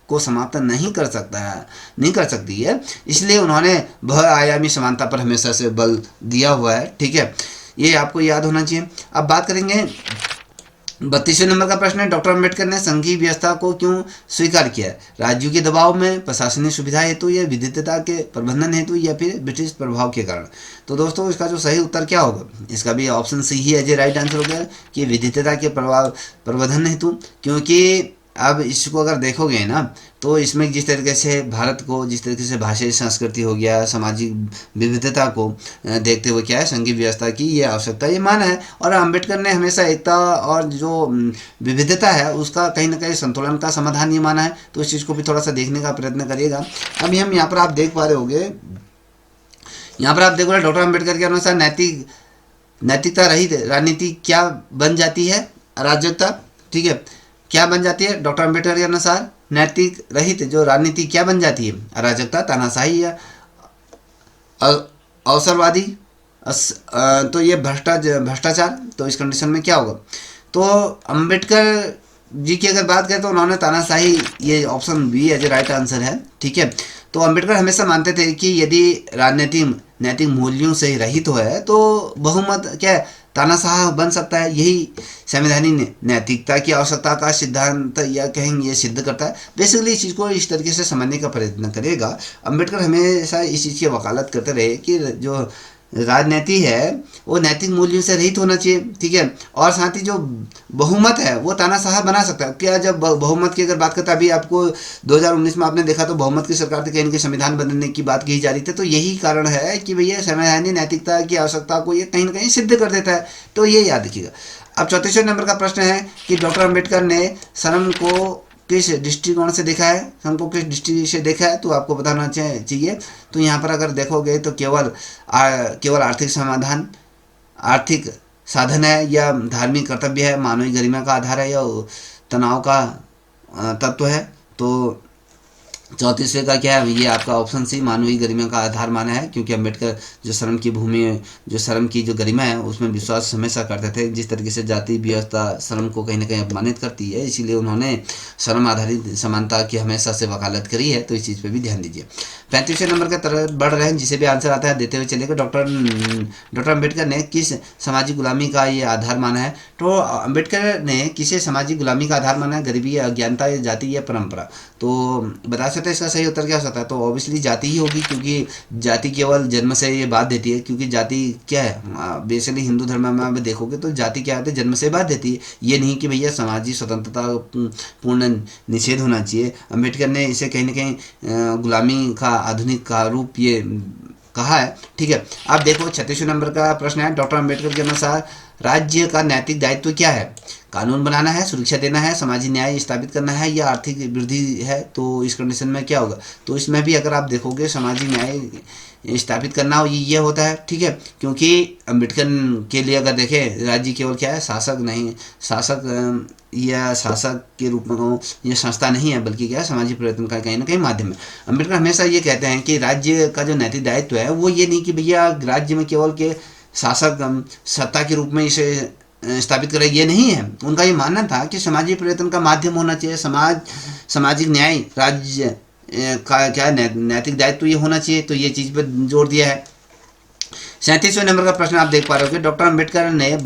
को समाप्त नहीं कर सकता है, नहीं कर सकती है, इसलिए उन्होंने बहुआयामी समानता पर हमेशा से बल दिया हुआ है, ठीक है। ये आपको याद होना चाहिए। अब बात करेंगे 32वें नंबर का प्रश्न है, डॉक्टर अम्बेडकर ने संघीय व्यवस्था को क्यों स्वीकार किया? राज्यों के दबाव में, प्रशासनिक सुविधा हेतु, या विविधता के प्रबंधन हेतु, या फिर ब्रिटिश प्रभाव के कारण? तो दोस्तों इसका जो सही उत्तर क्या होगा, इसका भी ऑप्शन सी ही है, राइट आंसर हो गया कि विविधता के प्रबंधन हेतु। क्योंकि अब इसको अगर देखोगे ना, तो इसमें जिस तरीके से भारत को, जिस तरीके से भाषाई संस्कृति हो गया, सामाजिक विविधता को देखते हुए क्या है, संघीय व्यवस्था की ये आवश्यकता ये माना है। और अम्बेडकर ने हमेशा एकता और जो विविधता है उसका कहीं ना कहीं संतुलन का समाधान ये माना है। तो इस चीज़ को भी थोड़ा सा देखने का प्रयत्न करिएगा। अभी हम यहाँ पर आप देख पा रहे होंगे, यहाँ पर आप देखो डॉक्टर अम्बेडकर के अनुसार नैतिकता रहित राजनीति क्या बन जाती है? अराजकता, ठीक है। क्या बन जाती है डॉक्टर अम्बेडकर के अनुसार? नैतिक रहित जो राजनीति क्या बन जाती है? अराजकता, तानाशाही, या अवसरवादी, तो ये भ्रष्टाचार। तो इस कंडीशन में क्या होगा? तो अम्बेडकर जी की अगर बात करें तो उन्होंने तानाशाही, ये option B as a right answer है, ठीक है। तो अम्बेडकर हमेशा मानते थे कि यदि राजनीति नैतिक मूल्यों से रहित है तो बहुमत क्या है, तानाशाह बन सकता है। यही संवैधानिक नैतिकता की आवश्यकता का सिद्धांत या कहेंगे ये सिद्ध करता है। बेसिकली इस चीज़ को इस तरीके से समझने का प्रयत्न करेगा। अम्बेडकर हमेशा इस चीज़ की वकालत करते रहे कि जो राजनीति है वो नैतिक मूल्यों से रहित होना चाहिए, ठीक है। और साथ ही जो बहुमत है वो तानाशाह बना सकता है। क्या जब बहुमत की अगर बात करते हैं, अभी आपको 2019 में आपने देखा तो बहुमत की सरकार थी, कहीं न कहीं संविधान बदलने की बात की जा रही थी। तो यही कारण है कि भैया संवैधानिक नैतिकता की आवश्यकता को ये कहीं ना कहीं सिद्ध कर देता है। तो ये याद रखिएगा। अब 34वें नंबर का प्रश्न है कि डॉक्टर अम्बेडकर ने श्रम को किस दृष्टिकोण से देखा है? हमको किस दृष्टि से देखा है तो आपको बताना चाहिए। तो यहाँ पर अगर देखोगे तो केवल आर्थिक समाधान, आर्थिक साधन है, या धार्मिक कर्तव्य है, मानवीय गरिमा का आधार है, या तनाव का तत्व है। तो 34वें का क्या है? ये आपका ऑप्शन सी, मानवीय गरिमा का आधार माना है। क्योंकि अम्बेडकर जो श्रम की भूमि, जो श्रम की जो गरिमा है उसमें विश्वास हमेशा करते थे। जिस तरीके से जाति व्यवस्था श्रम को कहीं ना कहीं अपमानित करती है, इसीलिए उन्होंने श्रम आधारित समानता की हमेशा से वकालत करी है। तो इस चीज़ पर भी ध्यान दीजिए। 35वें नंबर के तरफ बढ़ रहे हैं, जिसे भी आंसर आता है देते हुए चलेगा। डॉक्टर अम्बेडकर ने किस सामाजिक गुलामी का ये आधार माना है? तो अम्बेडकर ने किसे सामाजिक गुलामी का आधार माना है? गरीबी, अज्ञानता, या जाति, या परंपरा? तो बता सकते हैं इसका सही उत्तर क्या हो सकता है? तो ऑब्वियसली जाति ही होगी, क्योंकि जाति केवल जन्म से ये बात देती है। क्योंकि जाति क्या है, बेसिकली हिंदू धर्म में आप देखोगे तो जाति क्या होती है, जन्म से बात देती है। ये नहीं कि भैया सामाजिक स्वतंत्रता पूर्ण निषेध होना चाहिए। अम्बेडकर ने इसे कहीं ना कहीं गुलामी का आधुनिक का रूप ये कहा है, ठीक है। अब देखो 36वें नंबर का प्रश्न है, डॉक्टर अम्बेडकर के अनुसार राज्य का नैतिक दायित्व क्या है? कानून बनाना है, सुरक्षा देना है, सामाजिक न्याय स्थापित करना है, या आर्थिक वृद्धि है? तो इस कंडीशन में क्या होगा? तो इसमें भी अगर आप देखोगे सामाजिक न्याय स्थापित करना ये होता है, ठीक है। क्योंकि अम्बेडकर के लिए अगर देखें, राज्य केवल क्या है, शासक नहीं, शासक या शासक के रूप में हो, ये संस्था नहीं है, बल्कि क्या है, सामाजिक परिवर्तन का कहीं ना कहीं माध्यम है। अम्बेडकर हमेशा ये कहते हैं कि राज्य का जो नैतिक दायित्व है वो ये नहीं कि भैया राज्य में केवल के शासक सत्ता के रूप में इसे स्थापित करे, ये नहीं है। उनका ये मानना था कि सामाजिक परिवर्तन का माध्यम होना चाहिए। सामाजिक न्याय राज्य का क्या नैतिक दायित्व ये होना चाहिए। तो ये चीज़ पर जोर दिया है। 37वें नंबर का प्रश्न आप देख पा रहे हो कि डॉक्टर अम्बेडकर ने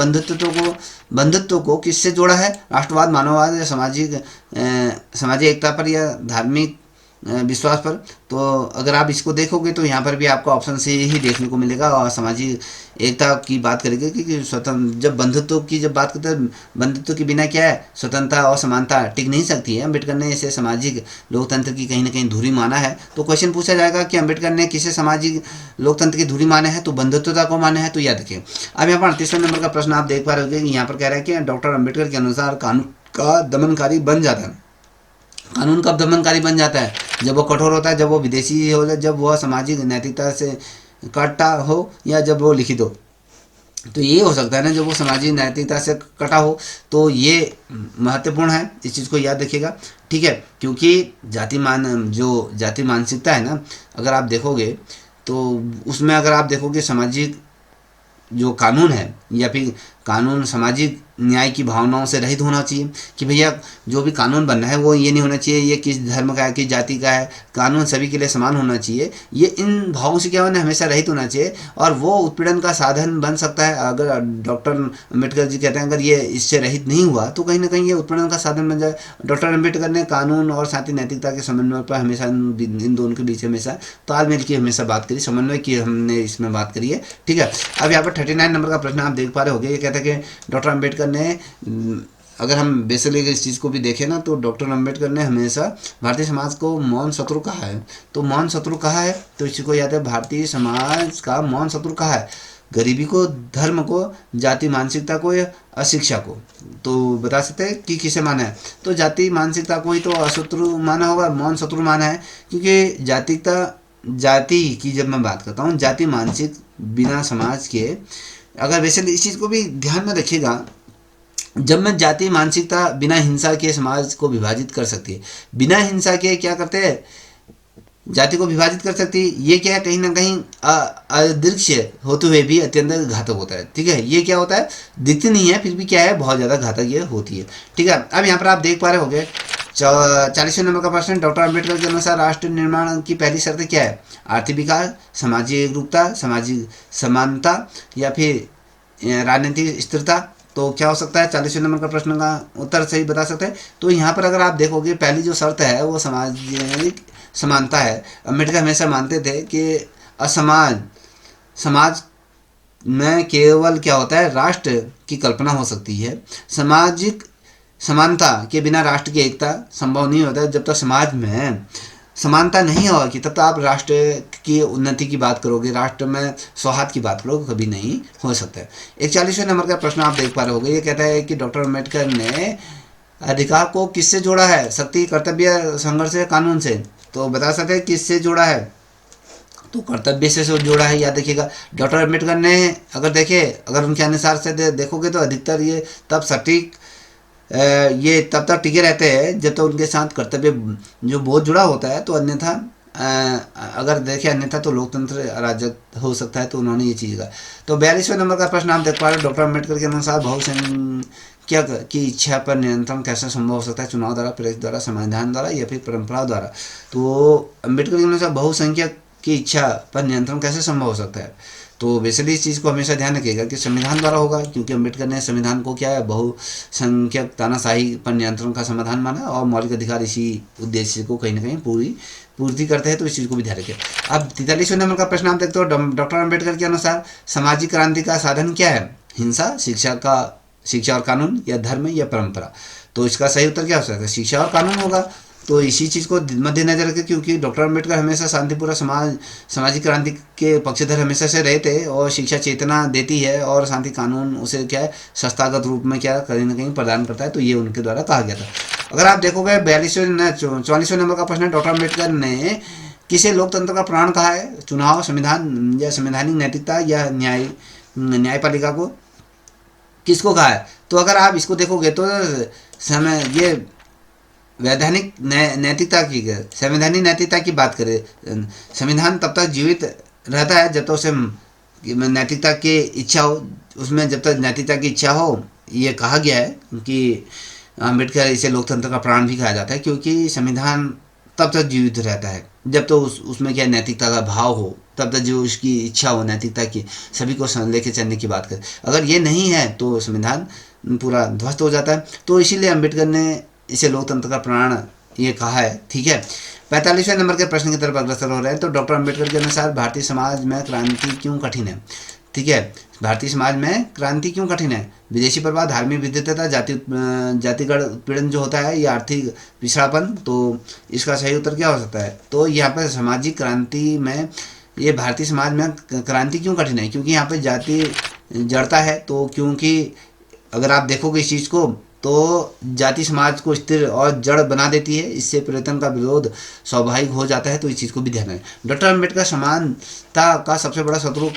बंधुत्व को किससे जोड़ा है? राष्ट्रवाद, मानववाद, या सामाजिक एकता पर, या धार्मिक विश्वास पर। तो अगर आप इसको देखोगे तो यहाँ पर भी आपको ऑप्शन से ही देखने को मिलेगा। और सामाजिक एकता की बात करेंगे कि स्वतंत्र जब बंधुत्व की जब बात करते हैं, बंधुत्व के बिना क्या है, स्वतंत्रता और समानता टिक नहीं सकती है। अम्बेडकर ने इसे सामाजिक लोकतंत्र की कहीं ना कहीं धुरी माना है। तो क्वेश्चन पूछा जाएगा कि अम्बेडकर ने किसे सामाजिक लोकतंत्र की धुरी माने है, तो बंधुत्वता को माने हैं। तो याद रखिए। अब यहाँ पर 38वें नंबर का प्रश्न आप देख पा रहे होंगे, यहाँ पर कह रहा है कि डॉक्टर अम्बेडकर के अनुसार कानून का दमनकारी बन जाता है। कानून कब दमनकारी बन जाता है? जब वो कठोर होता है, जब वो विदेशी हो, जब वह सामाजिक नैतिकता से कटा हो, या जब वो लिखित हो। तो ये हो सकता है ना, जब वो सामाजिक नैतिकता से कटा हो। तो ये महत्वपूर्ण है, इस चीज़ को याद रखिएगा। ठीक है, क्योंकि जाति मानसिकता है ना, अगर आप देखोगे तो उसमें अगर आप देखोगे सामाजिक जो कानून है, या फिर कानून सामाजिक न्याय की भावनाओं से रहित होना चाहिए। कि भैया जो भी कानून बनना है वो ये नहीं होना चाहिए ये किस धर्म का है, किस जाति का है, कानून सभी के लिए समान होना चाहिए। ये इन भावों से क्या होना, हमेशा रहित होना चाहिए। और वो उत्पीड़न का साधन बन सकता है। अगर डॉक्टर अम्बेडकर जी कहते हैं अगर ये इससे रहित नहीं हुआ तो कहीं ना कहीं ये उत्पीड़न का साधन बन जाए। डॉक्टर अम्बेडकर ने कानून और साथ ही नैतिकता के समन्वय पर हमेशा इन दोनों के बीच हमेशा तालमेल की हमेशा बात करी, समन्वय की हमने इसमें बात करी है। ठीक है, अब यहाँ पर 39 नंबर का प्रश्न आप देख पा रहे होंगे। ये कहता है कि डॉक्टर अम्बेडकर ने, अगर हम बेसिकली इस चीज़ को भी देखें ना, तो डॉक्टर अम्बेडकर ने हमेशा भारतीय समाज को मौन शत्रु कहा है। तो मौन शत्रु कहा है, तो इसी को याद है, भारतीय समाज का मौन शत्रु कहा है। गरीबी को, धर्म को, जाति मानसिकता को या अशिक्षा को। तो बता सकते हैं कि किसे माना है? तो जाति मानसिकता को ही तो अशत्रु माना होगा, मौन शत्रु माना है। क्योंकि जाति की जब मैं बात करता हूँ, जाति मानसिक बिना समाज के, अगर वैसे इस चीज़ को भी ध्यान में रखिएगा, जब मैं जाति मानसिकता बिना हिंसा के समाज को विभाजित कर सकती है, बिना हिंसा के क्या करते हैं, जाति को विभाजित कर सकती है। ये क्या है, कहीं ना कहीं अदृश्य होते हुए भी अत्यंत घातक होता है। ठीक है, ये क्या होता है, दिखती नहीं है फिर भी क्या है, बहुत ज़्यादा घातक ये होती है। ठीक है, अब यहाँ पर आप देख पा रहे होंगे 40वें नंबर का प्रश्न, डॉक्टर अम्बेडकर के अनुसार राष्ट्र निर्माण की पहली शर्त क्या है? आर्थिक विकास, सामाजिक एकरूपता, सामाजिक समानता, या फिर राजनीतिक स्थिरता। तो क्या हो सकता है? 40वें नंबर का प्रश्न का उत्तर सही बता सकते हैं। तो यहाँ पर अगर आप देखोगे पहली जो शर्त है वो सामाजिक समानता है। अम्बेडकर हमेशा मानते थे कि समाज में केवल क्या होता है, राष्ट्र की कल्पना हो सकती है। सामाजिक समानता के बिना राष्ट्र की एकता संभव नहीं होता है। जब तक समाज में समानता नहीं होगी तब तक आप राष्ट्र की उन्नति की बात करोगे, राष्ट्र में सौहार्द की बात करोगे, कभी नहीं हो सकता है। 41वें नंबर का प्रश्न आप देख पा रहे होंगे। ये कहता है कि डॉक्टर अम्बेडकर ने अधिकार को किससे जोड़ा है? शक्ति, कर्तव्य, संघर्ष, कानून से। तो बता सकते हैं किससे जोड़ा है? तो कर्तव्य से जोड़ा है। याद रखिएगा, डॉक्टर अम्बेडकर ने अगर उनके अनुसार से देखोगे तो अधिकतर ये तब सटीक ये तब तक टिके रहते हैं जब तक उनके साथ कर्तव्य जो बोझ जुड़ा होता है। तो अन्यथा अगर देखें, अन्यथा तो लोकतंत्र अराजक हो सकता है। तो उन्होंने ये चीज़ कहा। तो 42वें नंबर का प्रश्न आप देख पा रहे हो। डॉक्टर अम्बेडकर के अनुसार बहुसंख्यक की इच्छा पर नियंत्रण कैसे संभव हो सकता है? चुनाव द्वारा, प्रेस द्वारा, संविधान द्वारा, या फिर परंपरा द्वारा। तो अम्बेडकर के अनुसार बहुसंख्यक की इच्छा पर नियंत्रण कैसे संभव हो सकता है? तो बेसिकली इस चीज़ को हमेशा ध्यान रखिएगा कि संविधान द्वारा होगा, क्योंकि अम्बेडकर ने संविधान को क्या है, बहुसंख्यक तानाशाही पर नियंत्रण का समाधान माना, और मौलिक अधिकार इसी उद्देश्य को कहीं ना कहीं पूर्ति करते हैं। तो इस चीज़ को भी ध्यान रखिए। अब 43वें नंबर का प्रश्न आप देखते हो। डॉक्टर अम्बेडकर के अनुसार सामाजिक क्रांति का साधन क्या है? हिंसा, शिक्षा और कानून, या धर्म, या परंपरा। तो इसका सही उत्तर क्या हो सकता है? शिक्षा और कानून होगा। तो इसी चीज़ को मद्देनजर रखें, क्योंकि डॉक्टर अम्बेडकर हमेशा शांतिपूर्ण सामाजिक क्रांति के पक्षधर हमेशा से रहे थे। और शिक्षा चेतना देती है, और शांति कानून उसे क्या है, संस्थागत रूप में क्या कहीं ना कहीं प्रदान करता है। तो ये उनके द्वारा कहा गया था। अगर आप देखोगे 44वें नंबर का प्रश्न है, डॉक्टर अम्बेडकर ने किसे लोकतंत्र का प्राण कहा है? चुनाव, संविधान, या संवैधानिक नैतिकता, या न्यायपालिका को किसको कहा है? तो अगर आप इसको देखोगे तो ये वैधानिक नैतिकता की, संवैधानिक नैतिकता की बात करें, संविधान तब तक जीवित रहता है जब तक उसे नैतिकता की इच्छा हो। उसमें जब तक नैतिकता की इच्छा हो, ये कहा गया है कि अम्बेडकर इसे लोकतंत्र का प्राण भी कहा जाता है, क्योंकि संविधान तब तक जीवित रहता है जब तो उसमें क्या नैतिकता का भाव हो, तब तक जो उसकी इच्छा हो नैतिकता की, सभी को लेके चलने की बात करें। अगर ये नहीं है तो संविधान पूरा ध्वस्त हो जाता है। तो इसीलिए अम्बेडकर ने इसे लोकतंत्र का प्राण ये कहा है। ठीक है, 45वें नंबर के प्रश्न की तरफ अग्रसर हो रहे हैं। तो डॉक्टर अम्बेडकर के अनुसार भारतीय समाज में क्रांति क्यों कठिन है? ठीक है, भारतीय समाज में क्रांति क्यों कठिन है? विदेशी प्रभाव, धार्मिक विद्यता, जातिगत उत्पीड़न जो होता है, या आर्थिक पिछड़ापन। तो इसका सही उत्तर क्या हो सकता है? तो यहाँ पर सामाजिक क्रांति में, ये भारतीय समाज में क्रांति क्यों कठिन है? क्योंकि यहाँ पे जाति जड़ता है। तो क्योंकि अगर आप देखोगे इस चीज़ को, तो जाति समाज को स्थिर और जड़ बना देती है, इससे परिवर्तन का विरोध स्वाभाविक हो जाता है। तो इस चीज़ को भी ध्यान रखें। डॉक्टर अम्बेडकर समानता का सबसे बड़ा शत्रु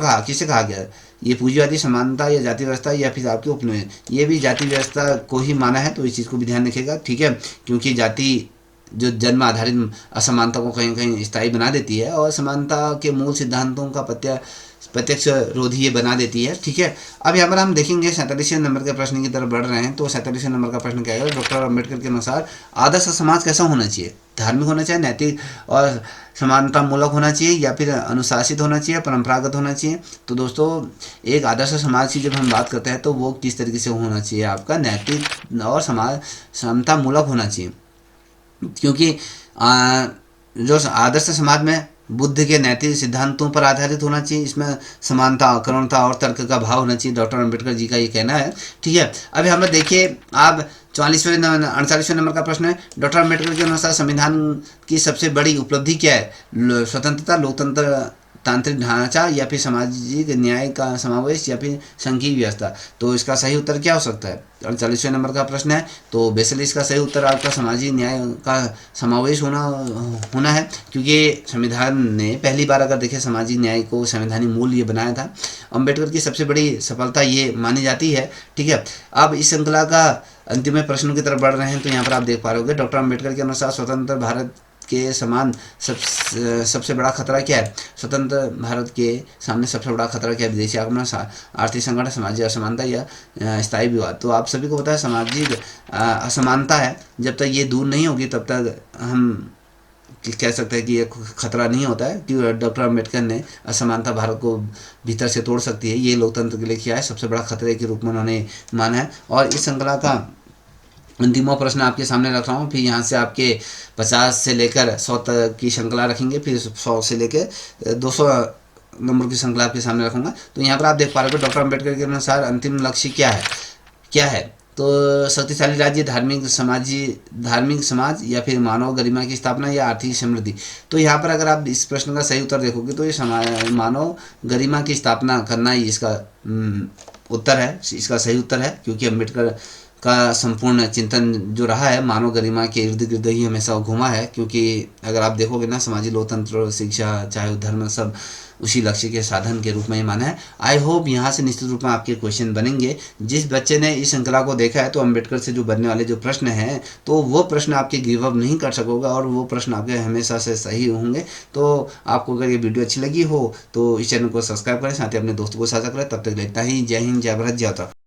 कहा किसे कहा गया? ये पूंजीवादी समानता, या जाति व्यवस्था, या फिर आपके उपनिवेश। ये भी जाति व्यवस्था को ही माना है। तो इस चीज़ को भी ध्यान रखिएगा। ठीक है, क्योंकि जाति जो जन्म आधारित असमानता को कहीं कहीं स्थायी बना देती है, और समानता के मूल सिद्धांतों का प्रत्यक्ष रोधी ये बना देती है। ठीक है, अब यहाँ पर हम देखेंगे 47वें नंबर के प्रश्न की तरफ बढ़ रहे हैं। तो 47वें नंबर का प्रश्न क्या है? डॉक्टर अम्बेडकर के अनुसार आदर्श समाज कैसा होना चाहिए? धार्मिक होना चाहिए, नैतिक और समानता मूलक होना चाहिए, या फिर अनुशासित होना चाहिए, परंपरागत होना चाहिए? तो दोस्तों, एक आदर्श समाज की जब हम बात करते हैं तो वो किस तरीके से होना चाहिए? आपका नैतिक और समता मूलक होना चाहिए। क्योंकि जो आदर्श समाज में बुद्ध के नैतिक सिद्धांतों पर आधारित होना चाहिए, इसमें समानता, करुणता और तर्क का भाव होना चाहिए। डॉक्टर अम्बेडकर जी का ये कहना है। ठीक है, अभी हम देखिए आप 48वें नंबर का प्रश्न है। डॉक्टर अम्बेडकर के अनुसार संविधान की सबसे बड़ी उपलब्धि क्या है? स्वतंत्रता, लोकतंत्र, तांत्रिक ढांचा, या फिर सामाजिक न्याय का समावेश, या फिर संघीय व्यवस्था। तो इसका सही उत्तर क्या हो सकता है? 48वें नंबर का प्रश्न है। तो बेसिकली इसका सही उत्तर आपका सामाजिक न्याय का समावेश होना है। क्योंकि संविधान ने पहली बार अगर देखें सामाजिक न्याय को संवैधानिक मूल्य ये बनाया था। अम्बेडकर की सबसे बड़ी सफलता ये मानी जाती है। ठीक है, अब इस श्रृंखला का अंतिम प्रश्नों की तरफ बढ़ रहे हैं। तो यहाँ पर आप देख पा रहे होंगे, डॉक्टर अम्बेडकर के अनुसार स्वतंत्र भारत के समान सबसे बड़ा खतरा क्या है? स्वतंत्र भारत के सामने सबसे बड़ा खतरा क्या है? विदेशी आक्रमण, आर्थिक संकट, सामाजिक असमानता, या स्थायी विवाद। तो आप सभी को पता है सामाजिक असमानता है। जब तक ये दूर नहीं होगी तब तक हम कह सकते हैं कि ये खतरा नहीं होता है। कि डॉक्टर अम्बेडकर ने असमानता भारत को भीतर से तोड़ सकती है, ये लोकतंत्र के लिए किया है, सबसे बड़ा खतरे के रूप में उन्होंने माना है। और इस श्रृंखला का अंतिम प्रश्न आपके सामने रख रहा हूँ। फिर यहाँ से आपके 50 से लेकर 100 तक की श्रृंखला रखेंगे, फिर 100 से लेकर 200 नंबर की श्रृंखला आपके सामने रखूँगा। तो यहाँ पर आप देख पा रहे हो डॉक्टर अम्बेडकर के अनुसार अंतिम लक्ष्य क्या है? तो शक्तिशाली राज्य, धार्मिक समाज, या फिर मानव गरिमा की स्थापना, या आर्थिक समृद्धि। तो यहाँ पर अगर आप इस प्रश्न का सही उत्तर देखोगे तो ये मानव गरिमा की स्थापना करना ही इसका उत्तर है, इसका सही उत्तर है। क्योंकि अम्बेडकर का संपूर्ण चिंतन जो रहा है मानव गरिमा के इर्द गिर्द ही हमेशा घूमा है। क्योंकि अगर आप देखोगे ना, सामाजिक लोकतंत्र, शिक्षा, चाहे धर्म, सब उसी लक्ष्य के साधन के रूप में ही माना है। आई होप यहाँ से निश्चित रूप में आपके क्वेश्चन बनेंगे। जिस बच्चे ने इस श्रृंखला को देखा है तो अम्बेडकर से जो बनने वाले जो प्रश्न हैं, तो वो प्रश्न आपके गिव अप नहीं कर सकोगे, और वो प्रश्न आपके हमेशा से सही होंगे। तो आपको अगर ये वीडियो अच्छी लगी हो तो इस चैनल को सब्सक्राइब करें, साथ ही अपने दोस्तों को साझा करें। तब तक इतना ही। जय हिंद, जय भारत, जय उत्तराखंड।